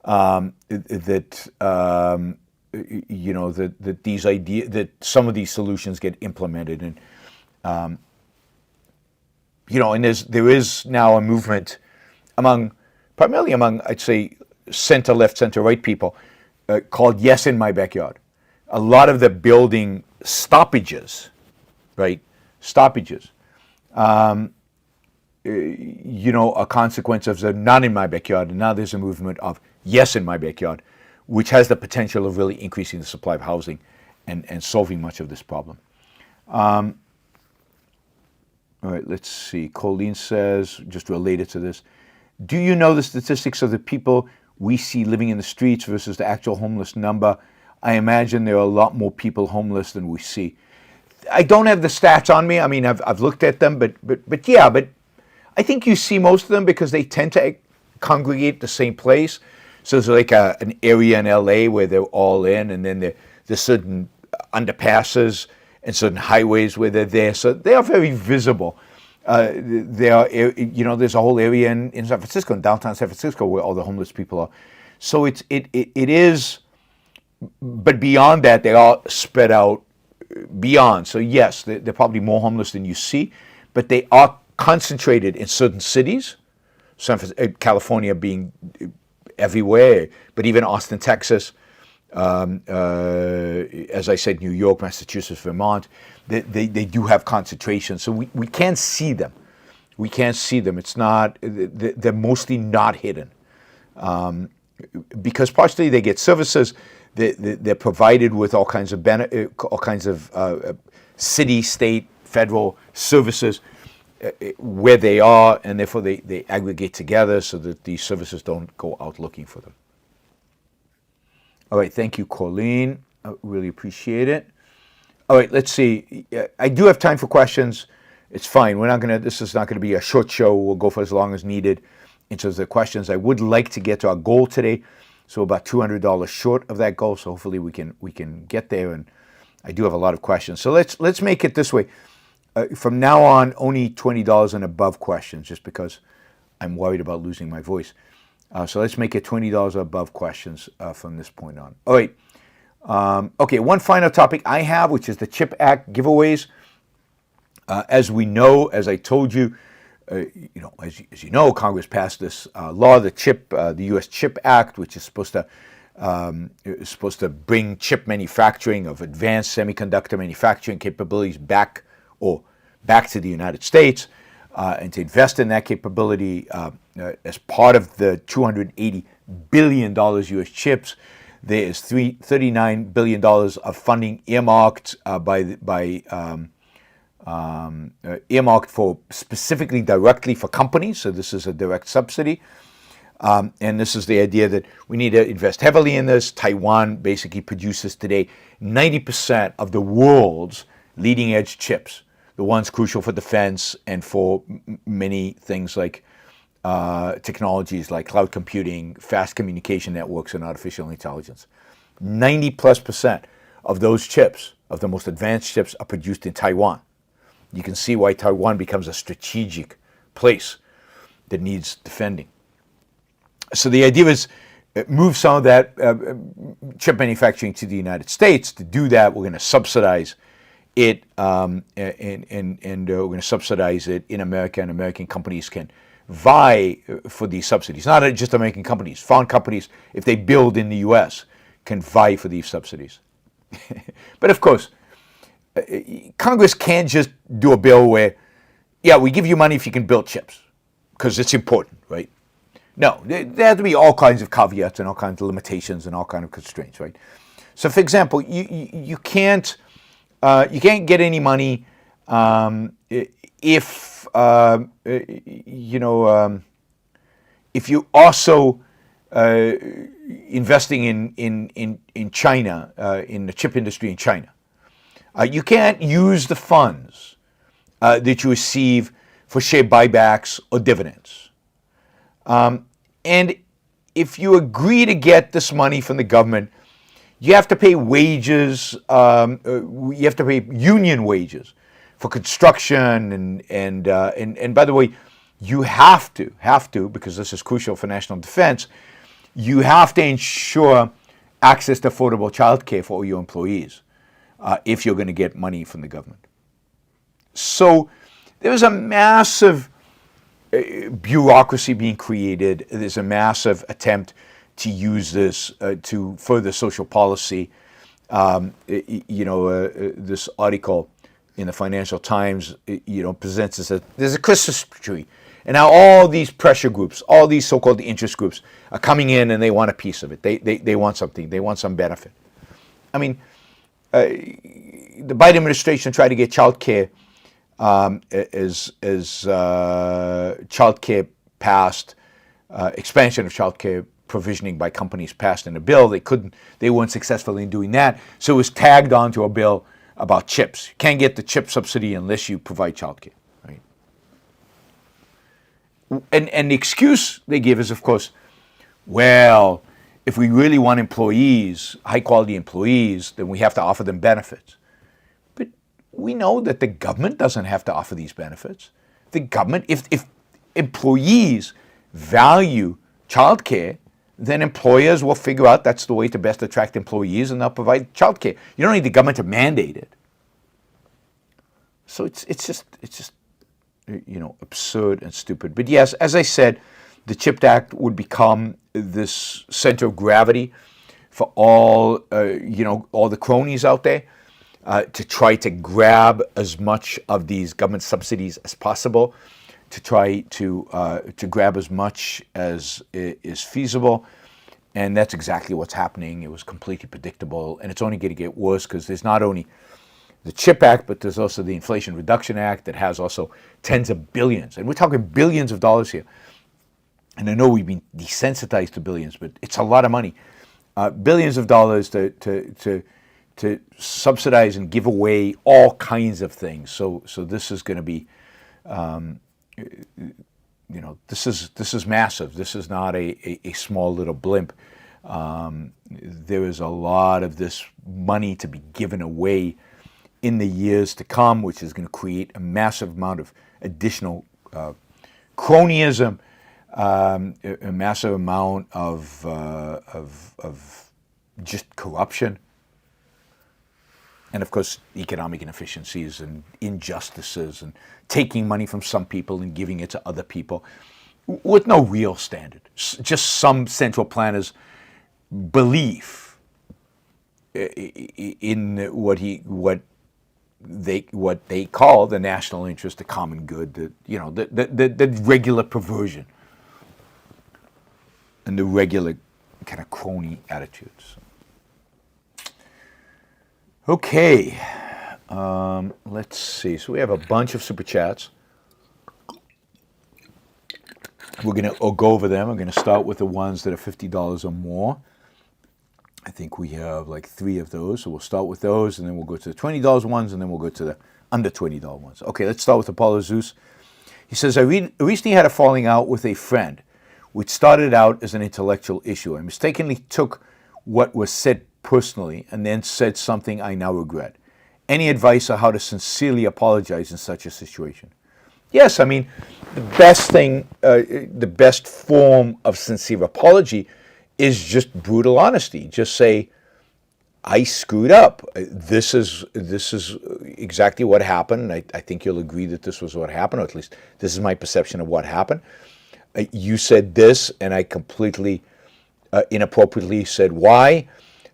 that that these ideas, that some of these solutions get implemented, and and there is now a movement primarily among, I'd say, center left, center right people called "Yes in My Backyard." A lot of the building stoppages, right? Stoppages. A consequence of the "not in my backyard," and now there's a movement of "yes in my backyard," which has the potential of really increasing the supply of housing and solving much of this problem. All right, let's see. Colleen says, just related to this, do you know the statistics of the people we see living in the streets versus the actual homeless number? I imagine there are a lot more people homeless than we see. I don't have the stats on me. I mean, I've looked at them, but I think you see most of them because they tend to congregate the same place. So there's like an area in LA where they're all in, and then there's certain underpasses and certain highways where they're there. So they are very visible. There are, there's a whole area in San Francisco, in downtown San Francisco, where all the homeless people are. So it is, but beyond that, they are spread out beyond. So yes, they're probably more homeless than you see, but they are concentrated in certain cities, California being everywhere, but even Austin, Texas, as I said, New York, Massachusetts, Vermont, they do have concentrations. So we can't see them. We can't see them. It's not, they're mostly not hidden. Because partially they get services, they're provided with all kinds of city, state, federal services where they are, and therefore they aggregate together so that these services don't go out looking for them. All right, thank you, Colleen. I really appreciate it. All right, let's see. I do have time for questions. It's fine. This is not gonna be a short show. We'll go for as long as needed in terms of the questions. I would like to get to our goal today, so about $200 short of that goal. So hopefully we can get there. And I do have a lot of questions. So let's make it this way. From now on, only $20 and above questions, just because I'm worried about losing my voice. So let's make it $20 or above questions from this point on. All right. Okay, one final topic I have, which is the CHIP Act giveaways. As we know, as I told you, as you know, Congress passed this law, the U.S. CHIP Act, which is supposed to bring chip manufacturing of advanced semiconductor manufacturing capabilities back to the United States, and to invest in that capability as part of the $280 billion U.S. CHIPS. There is $39 billion of funding earmarked earmarked for specifically directly for companies. So this is a direct subsidy. And this is the idea that we need to invest heavily in this. Taiwan basically produces today 90% of the world's leading edge chips, the ones crucial for defense and for many things like technologies like cloud computing, fast communication networks, and artificial intelligence. 90+% of those chips, of the most advanced chips, are produced in Taiwan. You can see why Taiwan becomes a strategic place that needs defending. So the idea is move some of that chip manufacturing to the United States. To do that, we're going to subsidize it, and we're going to subsidize it in America, and American companies can vie for these subsidies. Not just American companies, foreign companies, if they build in the U.S., can vie for these subsidies. But of course, Congress can't just do a bill where, yeah, we give you money if you can build chips, because it's important, right? No, there have to be all kinds of caveats and all kinds of limitations and all kinds of constraints, right? So, for example, you can't get any money if you're also investing in China, in the chip industry in China. You can't use the funds that you receive for share buybacks or dividends. And if you agree to get this money from the government, you have to pay wages, you have to pay union wages for construction, and by the way, you have to, because this is crucial for national defense, you have to ensure access to affordable child care for all your employees if you're going to get money from the government. So there's a massive bureaucracy being created. There's a massive attempt to use this to further social policy. This article in the Financial Times, presents us as there's a Christmas tree. And now all these pressure groups, all these so-called interest groups are coming in and they want a piece of it. They want something. They want some benefit. I mean, the Biden administration tried to get child care as child care passed, expansion of child care provisioning by companies passed in a bill. They weren't successful in doing that. So it was tagged onto a bill about chips. You can't get the chip subsidy unless you provide child care. Right? And the excuse they give is, of course, well, if we really want employees, high quality employees, then we have to offer them benefits. But we know that the government doesn't have to offer these benefits. The government, if employees value child care, then employers will figure out that's the way to best attract employees, and they'll provide child care. You don't need the government to mandate it. So it's just absurd and stupid. But yes, as I said, the CHIPS Act would become this center of gravity for all the cronies out there to try to grab as much of these government subsidies as possible, to try to grab as much as is feasible. And that's exactly what's happening. It was completely predictable, and it's only going to get worse because there's not only the CHIP Act, but there's also the Inflation Reduction Act that has also tens of billions, and we're talking billions of dollars here. And I know we've been desensitized to billions, but it's a lot of money. Billions of dollars to subsidize and give away all kinds of things. So this is going to be, this is massive. This is not a small little blimp. There is a lot of this money to be given away in the years to come, which is going to create a massive amount of additional cronyism, a massive amount of just corruption, and of course economic inefficiencies and injustices and taking money from some people and giving it to other people with no real standard, just some central planner's belief in what they call the national interest, the common good, the regular perversion and the regular kind of crony attitudes. Okay, let's see. So we have a bunch of super chats. We're going to go over them. We're going to start with the ones that are $50 or more. I think we have like 3 of those. So we'll start with those, and then we'll go to the $20 ones, and then we'll go to the under $20 ones. Okay, let's start with Apollo Zeus. He says, I recently had a falling out with a friend, which started out as an intellectual issue. I mistakenly took what was said personally and then said something I now regret. Any advice on how to sincerely apologize in such a situation? Yes, I mean, the best form of sincere apology is just brutal honesty. Just say, I screwed up. This is exactly what happened. I think you'll agree that this was what happened, or at least this is my perception of what happened. You said this, and I completely inappropriately said why.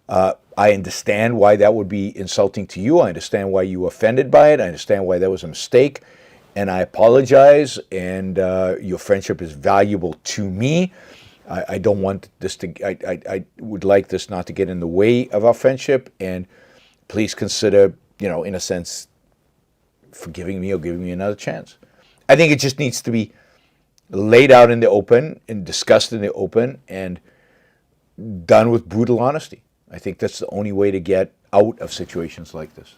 I understand why that would be insulting to you. I understand why you were offended by it. I understand why that was a mistake. And I apologize, and your friendship is valuable to me. I don't want this to, I would like this not to get in the way of our friendship, and please consider, in a sense, forgiving me or giving me another chance. I think it just needs to be laid out in the open and discussed in the open and done with brutal honesty. I think that's the only way to get out of situations like this.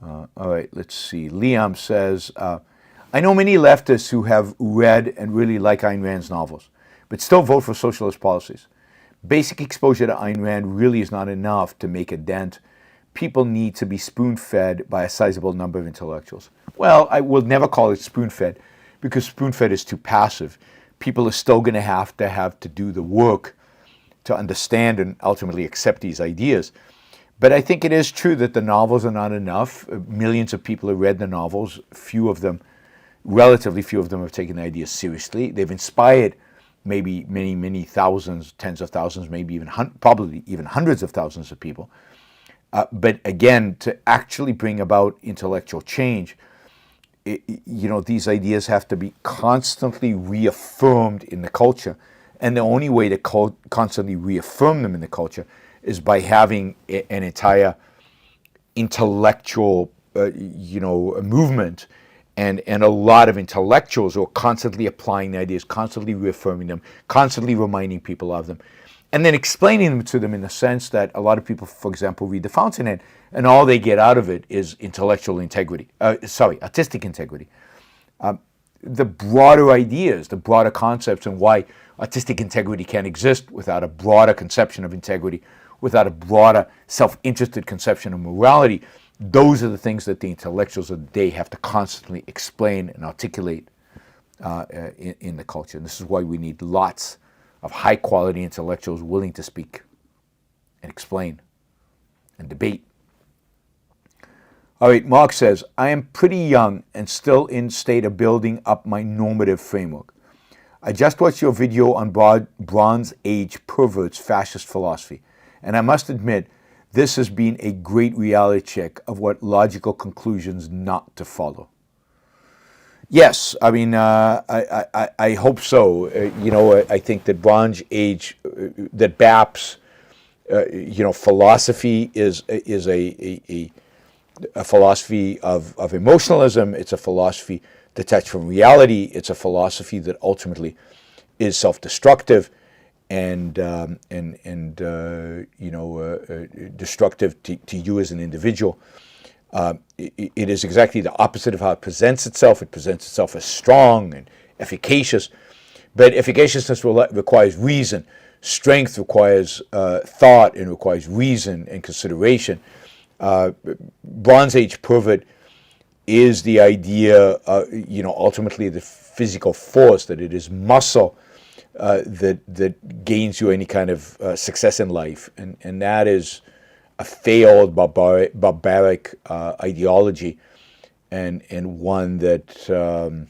All right, let's see. Liam says, I know many leftists who have read and really like Ayn Rand's novels, but still vote for socialist policies. Basic exposure to Ayn Rand really is not enough to make a dent. People need to be spoon-fed by a sizable number of intellectuals. Well, I will never call it spoon-fed because spoon-fed is too passive. People are still going to have to do the work to understand and ultimately accept these ideas. But I think it is true that the novels are not enough. Millions of people have read the novels. Relatively few of them have taken the ideas seriously. They've inspired maybe many thousands, tens of thousands, maybe even probably even hundreds of thousands of people. But again, to actually bring about intellectual change, these ideas have to be constantly reaffirmed in the culture. And the only way to constantly reaffirm them in the culture is by having an entire intellectual, movement and a lot of intellectuals who are constantly applying the ideas, constantly reaffirming them, constantly reminding people of them, and then explaining them to them in the sense that a lot of people, for example, read The Fountainhead, and all they get out of it is artistic integrity. The broader ideas, the broader concepts, and why artistic integrity can't exist without a broader conception of integrity, without a broader self-interested conception of morality. Those are the things that the intellectuals of the day have to constantly explain and articulate in the culture. And this is why we need lots of high-quality intellectuals willing to speak and explain and debate. All right, Mark says, I am pretty young and still in state of building up my normative framework. I just watched your video on Bronze Age Pervert's fascist philosophy, and I must admit, this has been a great reality check of what logical conclusions not to follow. Yes, I mean, I hope so. I think that Bronze Age, that BAP's, philosophy is a philosophy of emotionalism. It's a philosophy detached from reality. It's a philosophy that ultimately is self-destructive and destructive to you as an individual. It is exactly the opposite of how it presents itself. It presents itself as strong and efficacious, but efficaciousness requires reason. Strength requires thought and requires reason and consideration. Bronze Age pervert is the idea, ultimately the physical force, that it is muscle that gains you any kind of success in life, and that is a failed barbaric ideology, and one that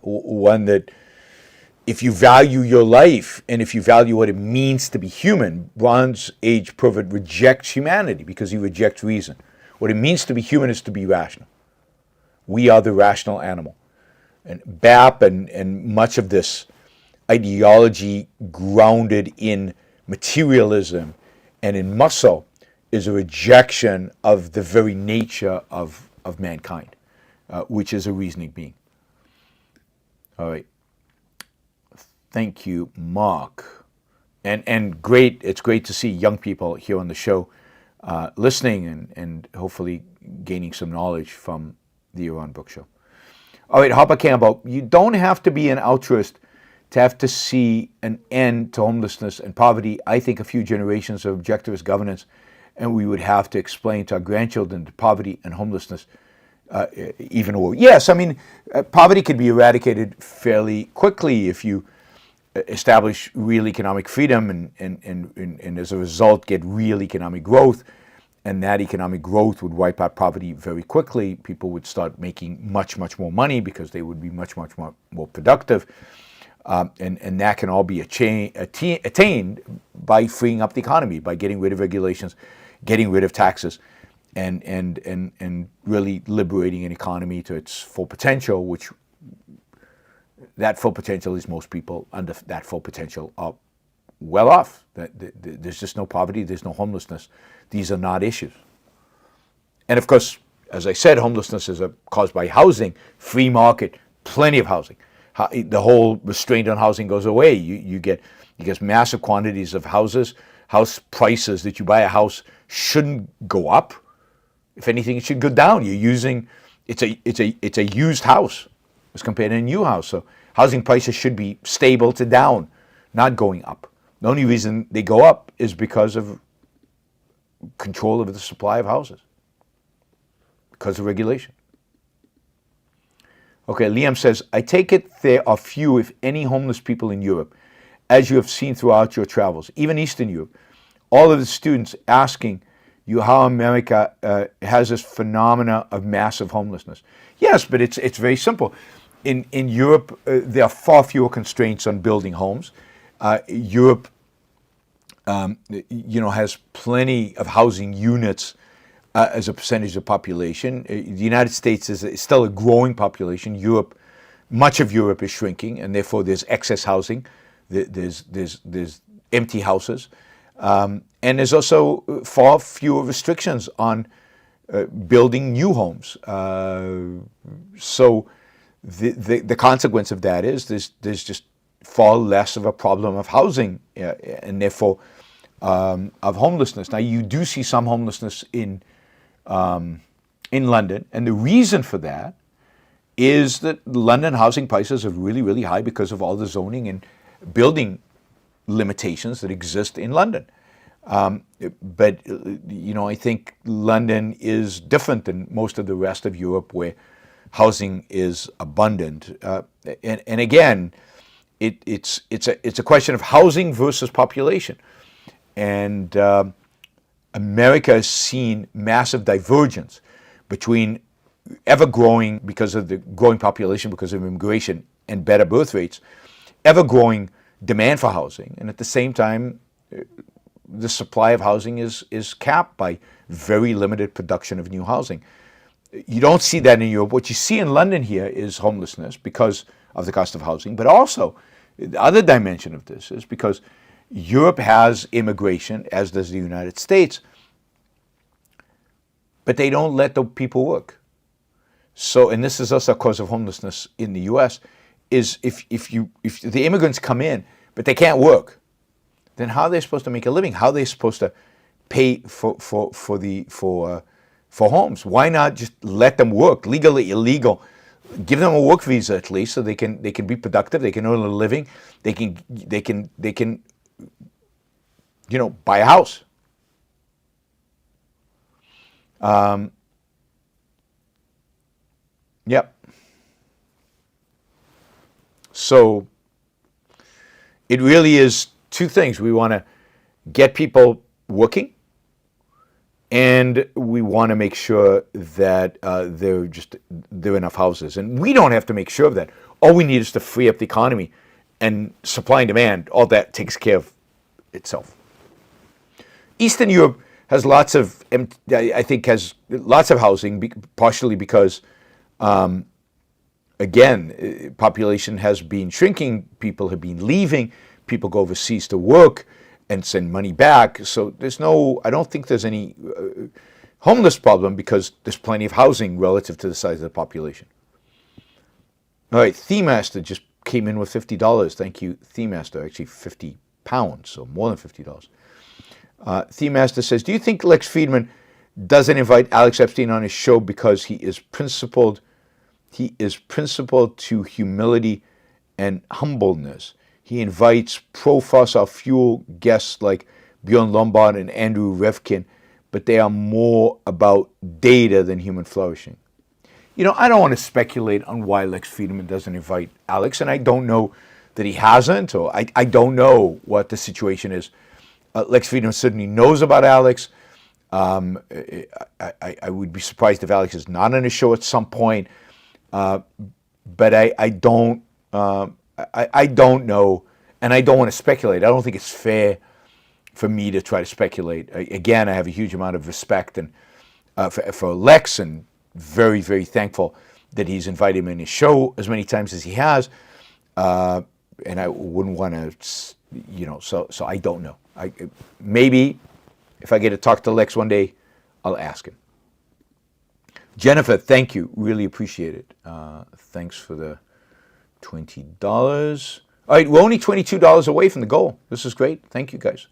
one that if you value your life and if you value what it means to be human, Bronze Age pervert rejects humanity because he rejects reason. What it means to be human is to be rational. We are the rational animal. And BAP and much of this ideology grounded in materialism and in muscle is a rejection of the very nature of mankind, which is a reasoning being. All right. Thank you, Mark. And great, it's great to see young people here on the show listening and hopefully gaining some knowledge from the Yaron Brook Show. All right, Harper Campbell, you don't have to be an altruist to have to see an end to homelessness and poverty. I think a few generations of objectivist governance, and we would have to explain to our grandchildren that poverty and homelessness even worse. Yes, I mean, poverty could be eradicated fairly quickly if you establish real economic freedom and as a result get real economic growth. And that economic growth would wipe out poverty very quickly. People would start making much more money because they would be much more productive. And that can all be attained by freeing up the economy, by getting rid of regulations, getting rid of taxes, and really liberating an economy to its full potential, which that full potential is most people under that full potential are well off. There's just no poverty, there's no homelessness. These are not issues. And of course, as I said, homelessness is caused by housing, free market, plenty of housing. The whole restraint on housing goes away. You get massive quantities of houses. House prices that you buy a house shouldn't go up. If anything, it should go down. It's a used house as compared to a new house. So housing prices should be stable to down, not going up. The only reason they go up is because of control over the supply of houses, because of regulation. Okay, Liam says, I take it there are few, if any, homeless people in Europe, as you have seen throughout your travels, even Eastern Europe. All of the students asking you how America has this phenomena of massive homelessness. Yes, but it's very simple. In Europe, there are far fewer constraints on building homes. Europe, has plenty of housing units as a percentage of population. The United States is still a growing population. Europe, much of Europe is shrinking, and therefore there's excess housing. There's empty houses, and there's also far fewer restrictions on building new homes. So the consequence of that is there's just far less of a problem of housing and therefore of homelessness. Now you do see some homelessness in London, and the reason for that is that London housing prices are really, really high because of all the zoning and building limitations that exist in London. But I think London is different than most of the rest of Europe, where housing is abundant. And again, it's a question of housing versus population. And America has seen massive divergence between ever growing, because of the growing population, because of immigration and better birth rates, ever growing demand for housing, and at the same time the supply of housing is capped by very limited production of new housing. You don't see that in Europe. What you see in London here is homelessness because of the cost of housing, but also the other dimension of this is because Europe has immigration, as does the United States, but they don't let the people work. So, and this is also a cause of homelessness in the U.S., is if the immigrants come in, but they can't work, then how are they supposed to make a living? How are they supposed to pay for homes? Why not just let them work, legally, illegal? Give them a work visa at least, so they can be productive. They can earn a living. They can buy a house. Yep. So it really is two things. We want to get people working, and we want to make sure that there are enough houses. And we don't have to make sure of that. All we need is to free up the economy, and supply and demand, all that takes care of itself. Eastern Europe has lots of housing, partially because, again, population has been shrinking, people have been leaving, people go overseas to work and send money back. So I don't think there's any homeless problem, because there's plenty of housing relative to the size of the population. All right, Themaster just came in with $50. Thank you, Themaster. Actually, £50, so more than $50. Themaster says, do you think Lex Fridman doesn't invite Alex Epstein on his show because he is principled to humility and humbleness? He invites pro-fossil fuel guests like Bjorn Lombart and Andrew Revkin, but they are more about data than human flourishing. I don't want to speculate on why Lex Fridman doesn't invite Alex, and I don't know that he hasn't, or I don't know what the situation is. Lex Fridman certainly knows about Alex. I would be surprised if Alex is not on his show at some point, but I don't know, and I don't want to speculate. I don't think it's fair for me to try to speculate. Again, I have a huge amount of respect and for Lex, and very, very thankful that he's invited me on his show as many times as he has, and I wouldn't want to, so I don't know. Maybe if I get to talk to Lex one day, I'll ask him. Jennifer, thank you. Really appreciate it. Thanks for the $20. All right, we're only $22 away from the goal. This is great. Thank you, guys.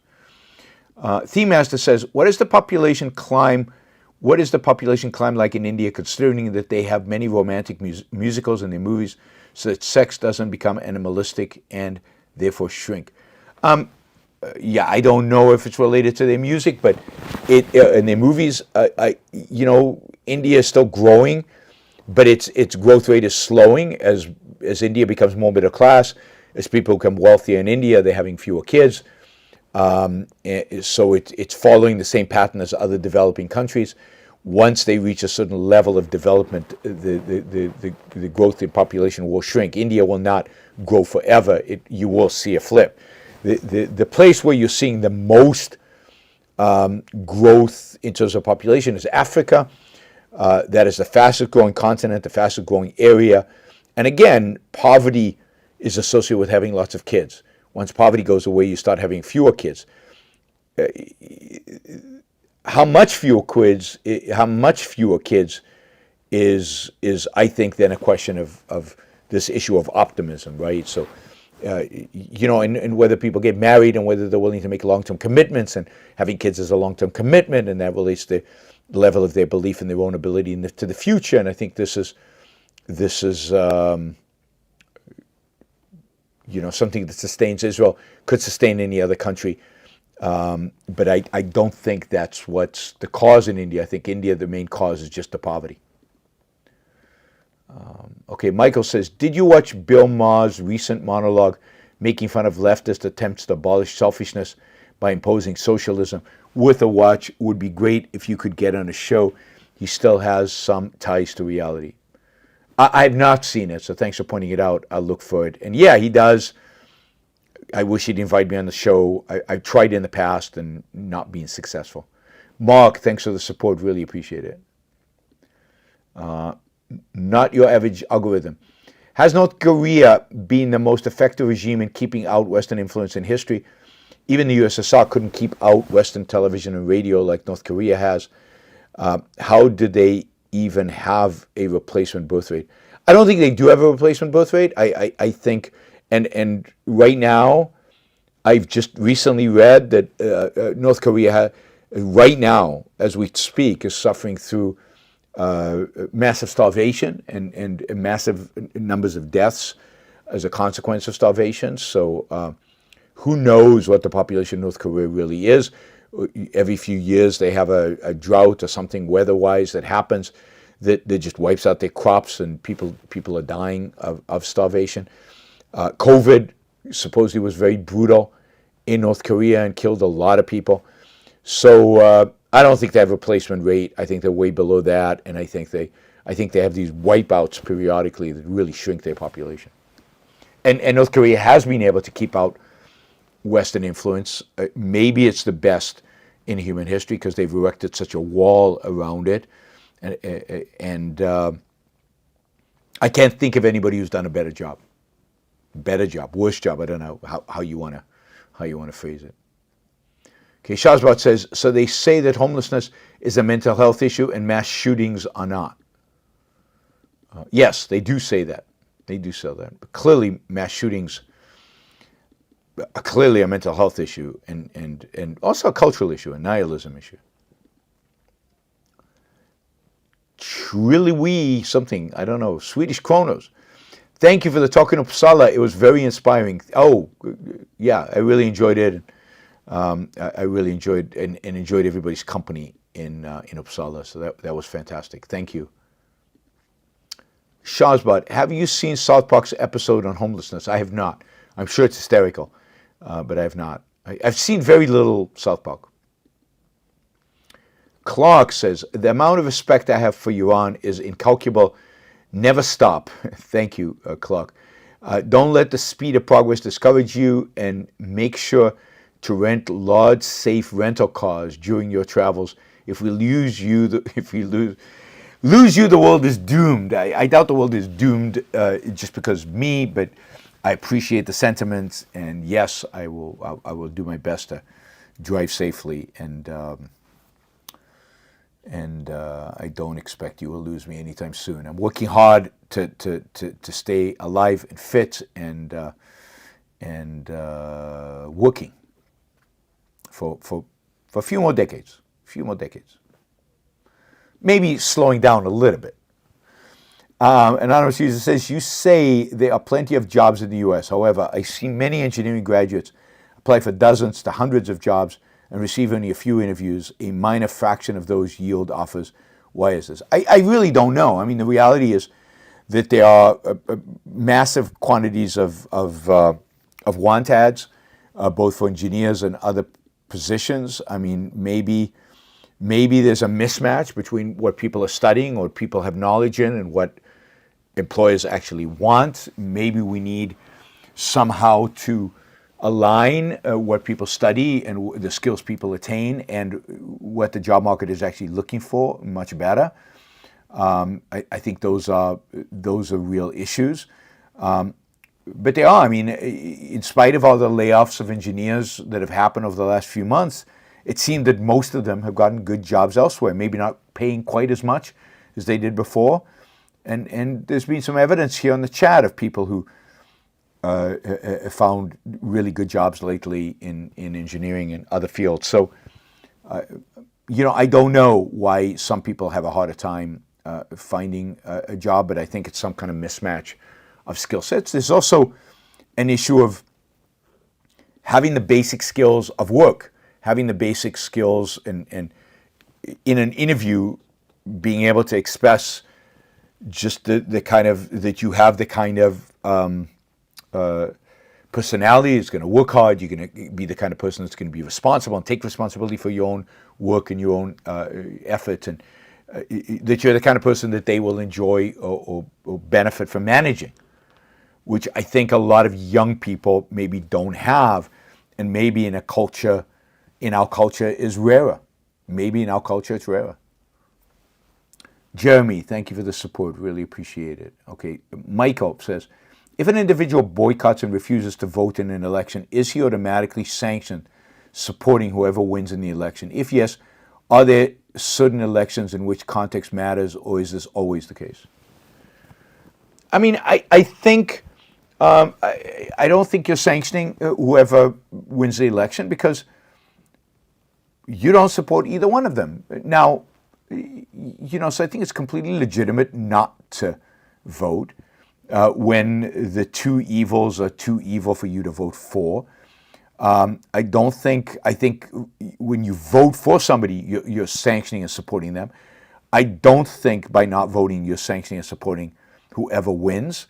Theme Master says, what is the population climb What is the population climb like in India, considering that they have many romantic musicals in their movies, so that sex doesn't become animalistic and therefore shrink? Yeah, I don't know if it's related to their music, but in their movies, India is still growing, but its growth rate is slowing as India becomes more middle class, as people become wealthier in India, they're having fewer kids. So it's following the same pattern as other developing countries. Once they reach a certain level of development, the growth in population will shrink. India will not grow forever. You will see a flip. The place where you're seeing the most growth in terms of population is Africa. That is the fastest growing continent, the fastest growing area. And again, poverty is associated with having lots of kids. Once poverty goes away, you start having fewer kids. How much fewer kids is I think then a question of this issue of optimism, right? So, and whether people get married and whether they're willing to make long-term commitments, and having kids is a long-term commitment, and that relates to the level of their belief in their own ability to the future. And I think this is something that sustains Israel, could sustain any other country. But I don't think that's what's the cause in India. I think India, the main cause is just the poverty. Okay, Michael says, did you watch Bill Maher's recent monologue making fun of leftist attempts to abolish selfishness by imposing socialism? Worth a watch. Would be great if you could get on a show. He still has some ties to reality. I have not seen it, so thanks for pointing it out. I'll look for it. And yeah, he does. I wish he'd invite me on the show. I've tried in the past and not been successful. Mark, thanks for the support. Really appreciate it. Not your average algorithm. Has North Korea been the most effective regime in keeping out Western influence in history? Even the USSR couldn't keep out Western television and radio like North Korea has. How did they even have a replacement birth rate? I don't think they do have a replacement birth rate. I think, and right now, I've just recently read that North Korea, right now, as we speak, is suffering through massive starvation and massive numbers of deaths as a consequence of starvation. So who knows what the population of North Korea really is? Every few years they have a drought or something weather-wise that happens that just wipes out their crops, and people are dying of starvation. COVID supposedly was very brutal in North Korea and killed a lot of people. So I don't think they have a replacement rate. I think they're way below that, and I think they have these wipeouts periodically that really shrink their population. And North Korea has been able to keep out Western influence. Maybe it's the best in human history because they've erected such a wall around it, and I can't think of anybody who's done a better job. Worse job. I don't know how you want to phrase it. Okay, Shazbot says, so they say that homelessness is a mental health issue and mass shootings are not. Yes, they do say that. They do say that. But clearly, mass shootings are clearly a mental health issue and also a cultural issue, a nihilism issue. Really, something, I don't know, Swedish Kronos. Thank you for the talk in Uppsala. It was very inspiring. Oh, yeah, I really enjoyed it. I really enjoyed and enjoyed everybody's company in Uppsala. So that was fantastic. Thank you. Shazbot, have you seen South Park's episode on homelessness? I have not. I'm sure it's hysterical, but I have not. I've seen very little South Park. Clark says, the amount of respect I have for Yaron is incalculable. Never stop. Thank you, Clark. Don't let the speed of progress discourage you, and make sure to rent large, safe rental cars during your travels. If we lose you, the world is doomed. I doubt the world is doomed just because of me, but I appreciate the sentiments, and yes, I will do my best to drive safely, and I don't expect you will lose me anytime soon. I'm working hard to stay alive and fit, and working for a few more decades. maybe slowing down a little bit. Anonymous user says, you say there are plenty of jobs in the U.S. However, I see many engineering graduates apply for dozens to hundreds of jobs and receive only a few interviews. A minor fraction of those yield offers. Why is this? I really don't know. I mean, the reality is that there are massive quantities of want ads, both for engineers and other positions. I mean, maybe there's a mismatch between what people are studying or what people have knowledge in and what employers actually want. Maybe we need somehow to align what people study and the skills people attain and what the job market is actually looking for much better. I think those are real issues. But they are. I mean, in spite of all the layoffs of engineers that have happened over the last few months, it seemed that most of them have gotten good jobs elsewhere, maybe not paying quite as much as they did before. And there's been some evidence here on the chat of people who found really good jobs lately in engineering and other fields. So, I don't know why some people have a harder time finding a job, but I think it's some kind of mismatch of skill sets. There's also an issue of having the basic skills of work, having the basic skills and in an interview, being able to express just the kind of, that you have the kind of personality that's going to work hard, you're going to be the kind of person that's going to be responsible and take responsibility for your own work and your own effort, and that you're the kind of person that they will enjoy or benefit from managing, which I think a lot of young people maybe don't have, and maybe in our culture is rarer. Maybe in our culture it's rarer. Jeremy, thank you for the support. Really appreciate it. Okay, Michael says, if an individual boycotts and refuses to vote in an election, is he automatically sanctioned supporting whoever wins in the election? If yes, are there certain elections in which context matters, or is this always the case? I mean, I think, I don't think you're sanctioning whoever wins the election because you don't support either one of them. Now, so I think it's completely legitimate not to vote when the two evils are too evil for you to vote for. I think when you vote for somebody, you're sanctioning and supporting them. I don't think by not voting, you're sanctioning and supporting whoever wins.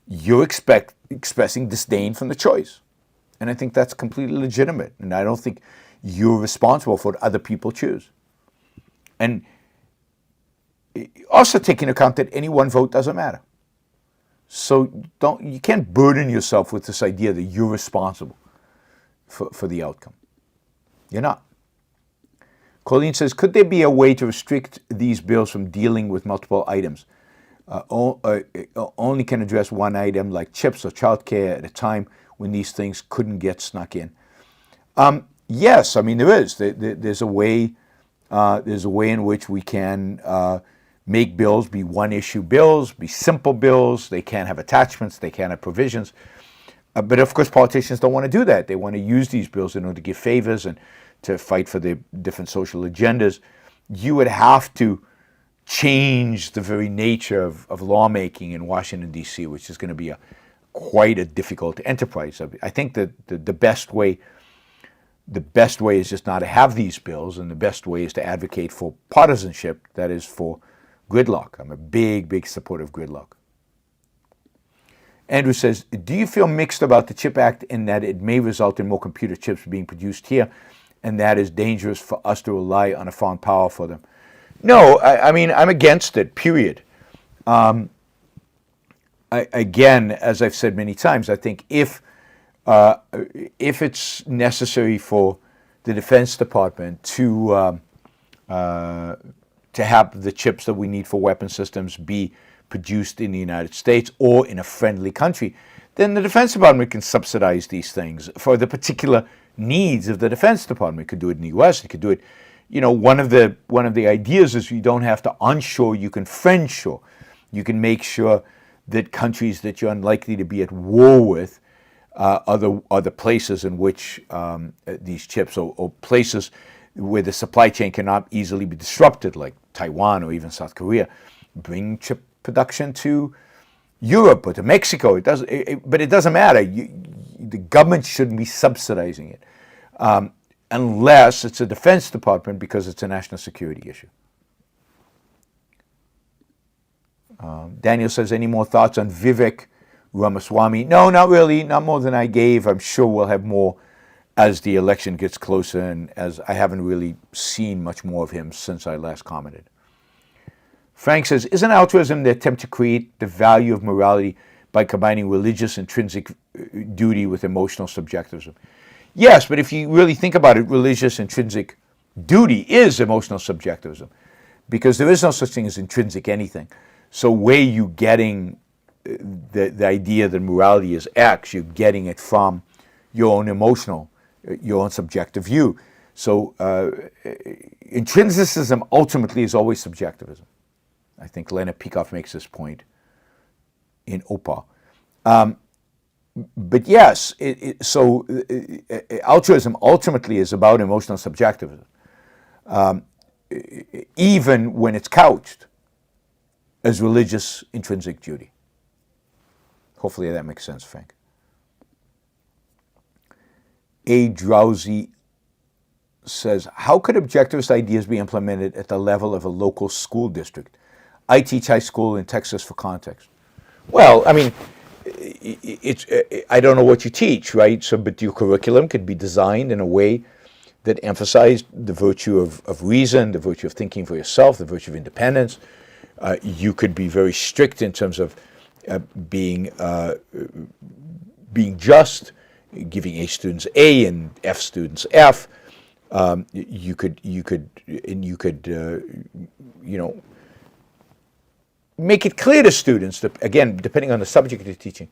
You're expressing disdain from the choice. And I think that's completely legitimate. And I don't think you're responsible for what other people choose. And also take into account that any one vote doesn't matter. So you can't burden yourself with this idea that you're responsible for the outcome. You're not. Colleen says, could there be a way to restrict these bills from dealing with multiple items? Only can address one item like chips or childcare at a time when these things couldn't get snuck in. Yes, I mean there is. There's a way. There's a way in which we can make bills be one-issue bills, be simple bills. They can't have attachments. They can't have provisions. But of course, politicians don't want to do that. They want to use these bills in order to give favors and to fight for their different social agendas. You would have to change the very nature of lawmaking in Washington, D.C., which is going to be quite a difficult enterprise. I think that the best way is just not to have these bills, and the best way is to advocate for partisanship, that is for gridlock. I'm a big, big supporter of gridlock. Andrew says, do you feel mixed about the CHIP Act in that it may result in more computer chips being produced here, and that is dangerous for us to rely on a foreign power for them? No, I mean, I'm against it, period. Again, as I've said many times, I think if it's necessary for the Defense Department to have the chips that we need for weapon systems be produced in the United States or in a friendly country, then the Defense Department can subsidize these things for the particular needs of the Defense Department. It could do it in the U.S. It could do it. One of the ideas is you don't have to onshore, you can friendshore. You can make sure that countries that you're unlikely to be at war with are the places in which these chips, or places where the supply chain cannot easily be disrupted, like Taiwan or even South Korea. Bring chip production to Europe or to Mexico. But it doesn't matter. The government shouldn't be subsidizing it unless it's a Defense Department, because it's a national security issue. Daniel says, any more thoughts on Vivek Ramaswamy? No, not really. Not more than I gave. I'm sure we'll have more as the election gets closer, and as I haven't really seen much more of him since I last commented. Frank says, isn't altruism the attempt to create the value of morality by combining religious intrinsic duty with emotional subjectivism? Yes, but if you really think about it, religious intrinsic duty is emotional subjectivism, because there is no such thing as intrinsic anything. So where you getting the idea that morality is X, you're getting it from your own emotional, your own subjective view. So intrinsicism ultimately is always subjectivism. I think Leonard Peikoff makes this point in OPA. But yes, altruism ultimately is about emotional subjectivism, even when it's couched as religious intrinsic duty. Hopefully that makes sense, Frank. A Drowsy says, how could objectivist ideas be implemented at the level of a local school district? I teach high school in Texas for context. Well, I mean, I don't know what you teach, right? So, but your curriculum could be designed in a way that emphasized the virtue of reason, the virtue of thinking for yourself, the virtue of independence. You could be very strict in terms of being just, giving A students A and F students F. You could make it clear to students that, again, depending on the subject you're teaching,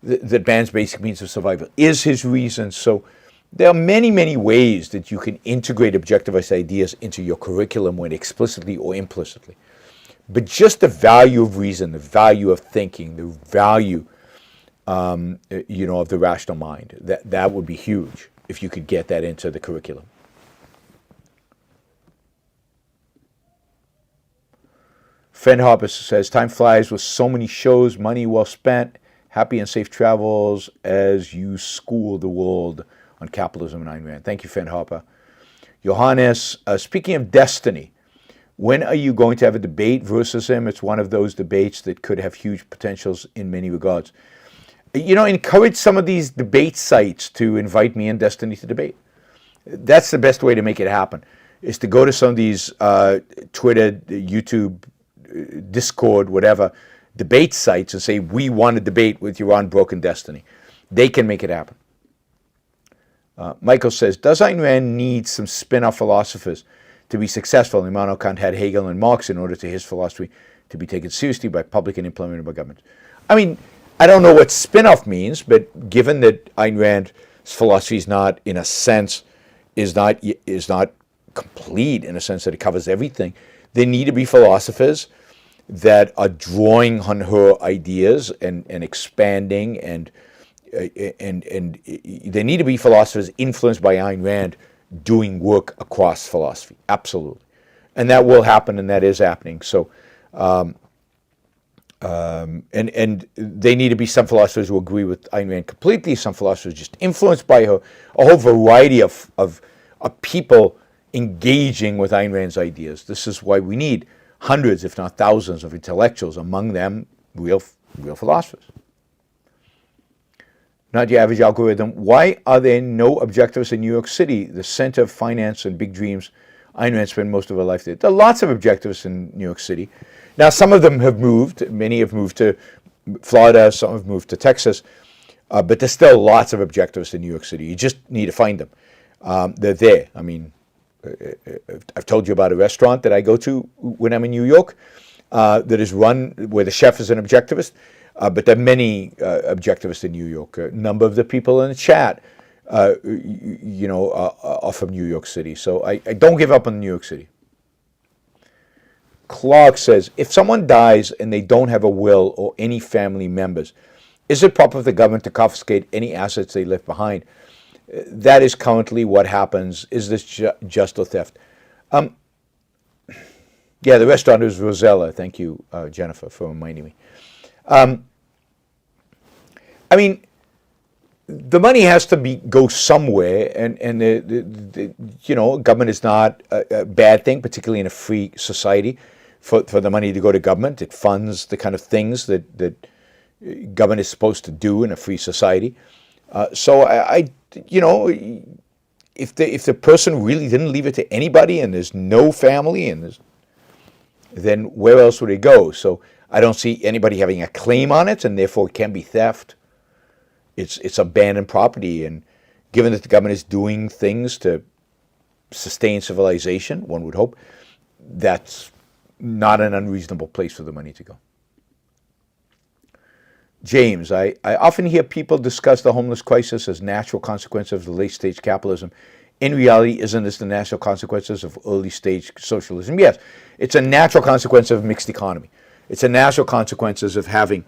that man's basic means of survival is his reason. So there are many, many ways that you can integrate objectivist ideas into your curriculum, whether explicitly or implicitly. But just the value of reason, the value of thinking, the value, of the rational mind, that would be huge if you could get that into the curriculum. Fen Harper says, time flies with so many shows, money well spent, happy and safe travels as you school the world on capitalism and Ayn Rand. Thank you, Fen Harper. Johannes, speaking of destiny, when are you going to have a debate versus him? It's one of those debates that could have huge potentials in many regards. Encourage some of these debate sites to invite me and Destiny to debate. That's the best way to make it happen, is to go to some of these Twitter, YouTube, Discord, whatever, debate sites and say, we want to debate with Yaron Brook and Destiny. They can make it happen. Michael says, does Ayn Rand need some spin-off philosophers to be successful? Immanuel Kant had Hegel and Marx in order to his philosophy to be taken seriously by public and implemented by government. I mean, I don't know what spin-off means, but given that Ayn Rand's philosophy is not, in a sense, is not complete in a sense that it covers everything, there need to be philosophers that are drawing on her ideas and expanding, and there need to be philosophers influenced by Ayn Rand doing work across philosophy. Absolutely. And that will happen, and that is happening. So, and they need to be some philosophers who agree with Ayn Rand completely, some philosophers just influenced by her, a whole variety of people engaging with Ayn Rand's ideas. This is why we need hundreds, if not thousands, of intellectuals, among them real philosophers. Not your average algorithm. Why are there no objectivists in New York City, the center of finance and big dreams? Ayn Rand spent most of her life there. There are lots of objectivists in New York City. Now, some of them have moved. Many have moved to Florida. Some have moved to Texas. But there's still lots of objectivists in New York City. You just need to find them. They're there. I mean, I've told you about a restaurant that I go to when I'm in New York that is run where the chef is an objectivist. But there are many objectivists in New York. A number of the people in the chat, are from New York City. So I don't give up on New York City. Clark says, if someone dies and they don't have a will or any family members, is it proper for the government to confiscate any assets they left behind? that is currently what happens. Is this just or theft? Yeah, the restaurant is Rosella. Thank you, Jennifer, for reminding me. I mean, the money has to go somewhere, and government is not a bad thing, particularly in a free society, for the money to go to government. It funds the kind of things that government is supposed to do in a free society. So if the person really didn't leave it to anybody, and there's no family, then where else would it go? So I don't see anybody having a claim on it, and therefore it can be theft. It's abandoned property, and given that the government is doing things to sustain civilization, one would hope, that's not an unreasonable place for the money to go. James, I often hear people discuss the homeless crisis as natural consequence of the late-stage capitalism. In reality, isn't this the natural consequences of early-stage socialism? Yes, it's a natural consequence of mixed economy. It's a natural consequences of having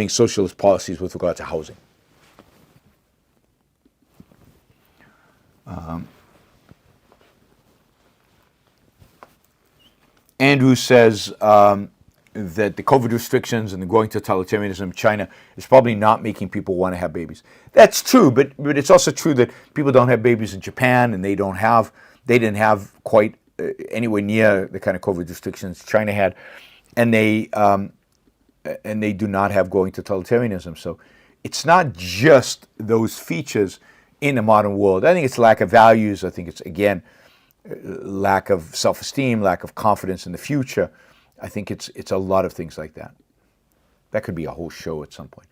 socialist policies with regard to housing. Andrew says that the COVID restrictions and the growing totalitarianism in China is probably not making people want to have babies. That's true, but it's also true that people don't have babies in Japan, and they didn't have quite anywhere near the kind of COVID restrictions China had, and they do not have growing totalitarianism. So it's not just those features in the modern world. I think it's lack of values. I think it's, again, lack of self-esteem, lack of confidence in the future. I think it's a lot of things like that. That could be a whole show at some point.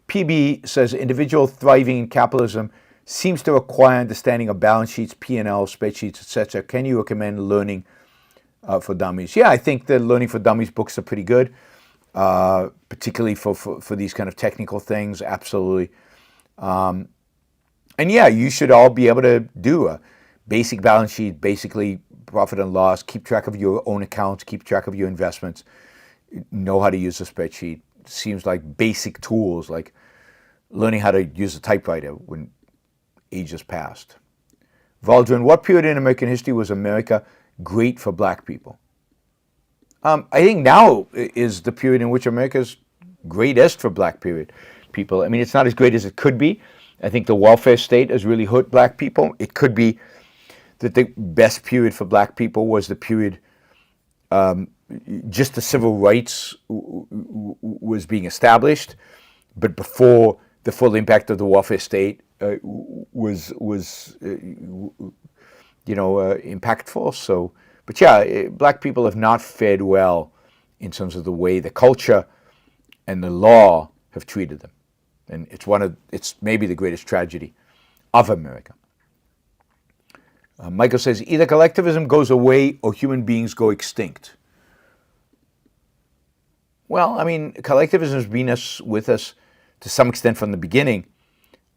PB says, individual thriving in capitalism seems to require understanding of balance sheets, P&L, spreadsheets, etc. Can you recommend learning for dummies? Yeah, I think the Learning for Dummies books are pretty good, particularly for these kind of technical things, absolutely. And yeah, you should all be able to do a basic balance sheet, basically profit and loss, keep track of your own accounts, keep track of your investments, know how to use a spreadsheet. Seems like basic tools, like learning how to use a typewriter when ages passed. Valdrin, what period in American history was America great for black people? I think now is the period in which America's greatest for black people. I mean, it's not as great as it could be. I think the welfare state has really hurt black people. It could be that the best period for black people was the period just the civil rights was being established, but before the full impact of the welfare state was impactful. So, but yeah, black people have not fared well in terms of the way the culture and the law have treated them, and it's maybe the greatest tragedy of America. Michael says, either collectivism goes away or human beings go extinct. Well, I mean, collectivism has been with us to some extent from the beginning.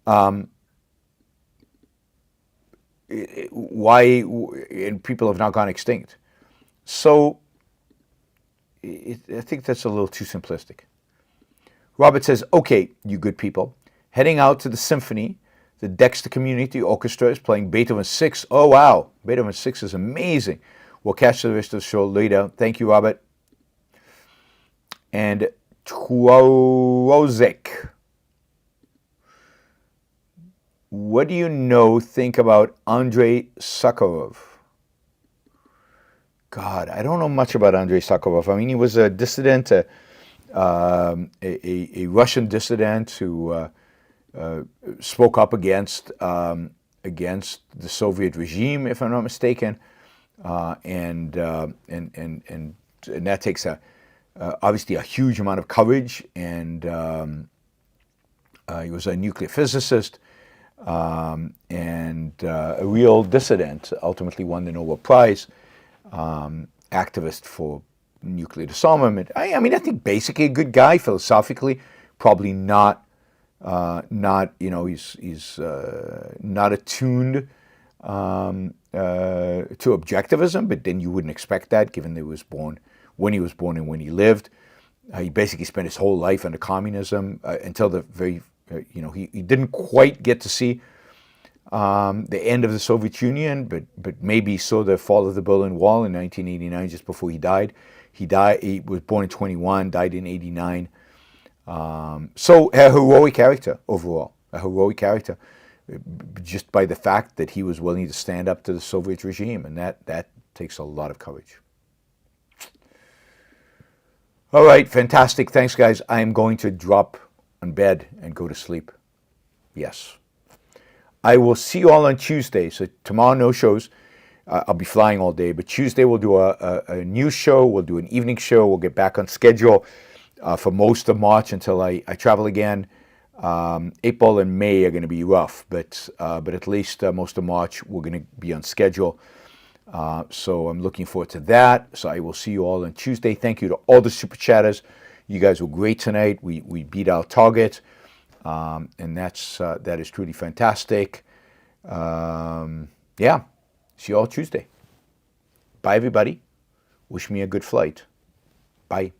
And people have not gone extinct. So I think that's a little too simplistic. Robert says, okay, you good people, heading out to the symphony. The Dexter Community Orchestra is playing Beethoven 6. Oh, wow. Beethoven 6 is amazing. We'll catch the rest of the show later. Thank you, Robert. And Twozek. What do you think about Andrei Sakharov? God, I don't know much about Andrei Sakharov. I mean, he was a dissident, a Russian dissident who spoke up against the Soviet regime, if I'm not mistaken, and that takes obviously a huge amount of courage. And he was a nuclear physicist and a real dissident. Ultimately, won the Nobel Prize, activist for nuclear disarmament. I mean, I think basically a good guy philosophically, probably not. He's not attuned to objectivism, but then you wouldn't expect that, given that he was born when and when he lived. He basically spent his whole life under communism until the very He didn't quite get to see the end of the Soviet Union, but maybe saw the fall of the Berlin Wall in 1989, just before he died. He was born in 21, died in 89. So a heroic character overall, a heroic character, just by the fact that he was willing to stand up to the Soviet regime, and that takes a lot of courage. All right, fantastic. Thanks, guys. I am going to drop on bed and go to sleep. Yes. I will see you all on Tuesday. So tomorrow, no shows. I'll be flying all day. But Tuesday, we'll do a news show. We'll do an evening show. We'll get back on schedule for most of March until I travel again. April and May are going to be rough, but at least most of March, we're going to be on schedule. So I'm looking forward to that. So I will see you all on Tuesday. Thank you to all the super chatters. You guys were great tonight. We beat our target, and that is truly fantastic. Yeah, see you all Tuesday. Bye, everybody. Wish me a good flight. Bye.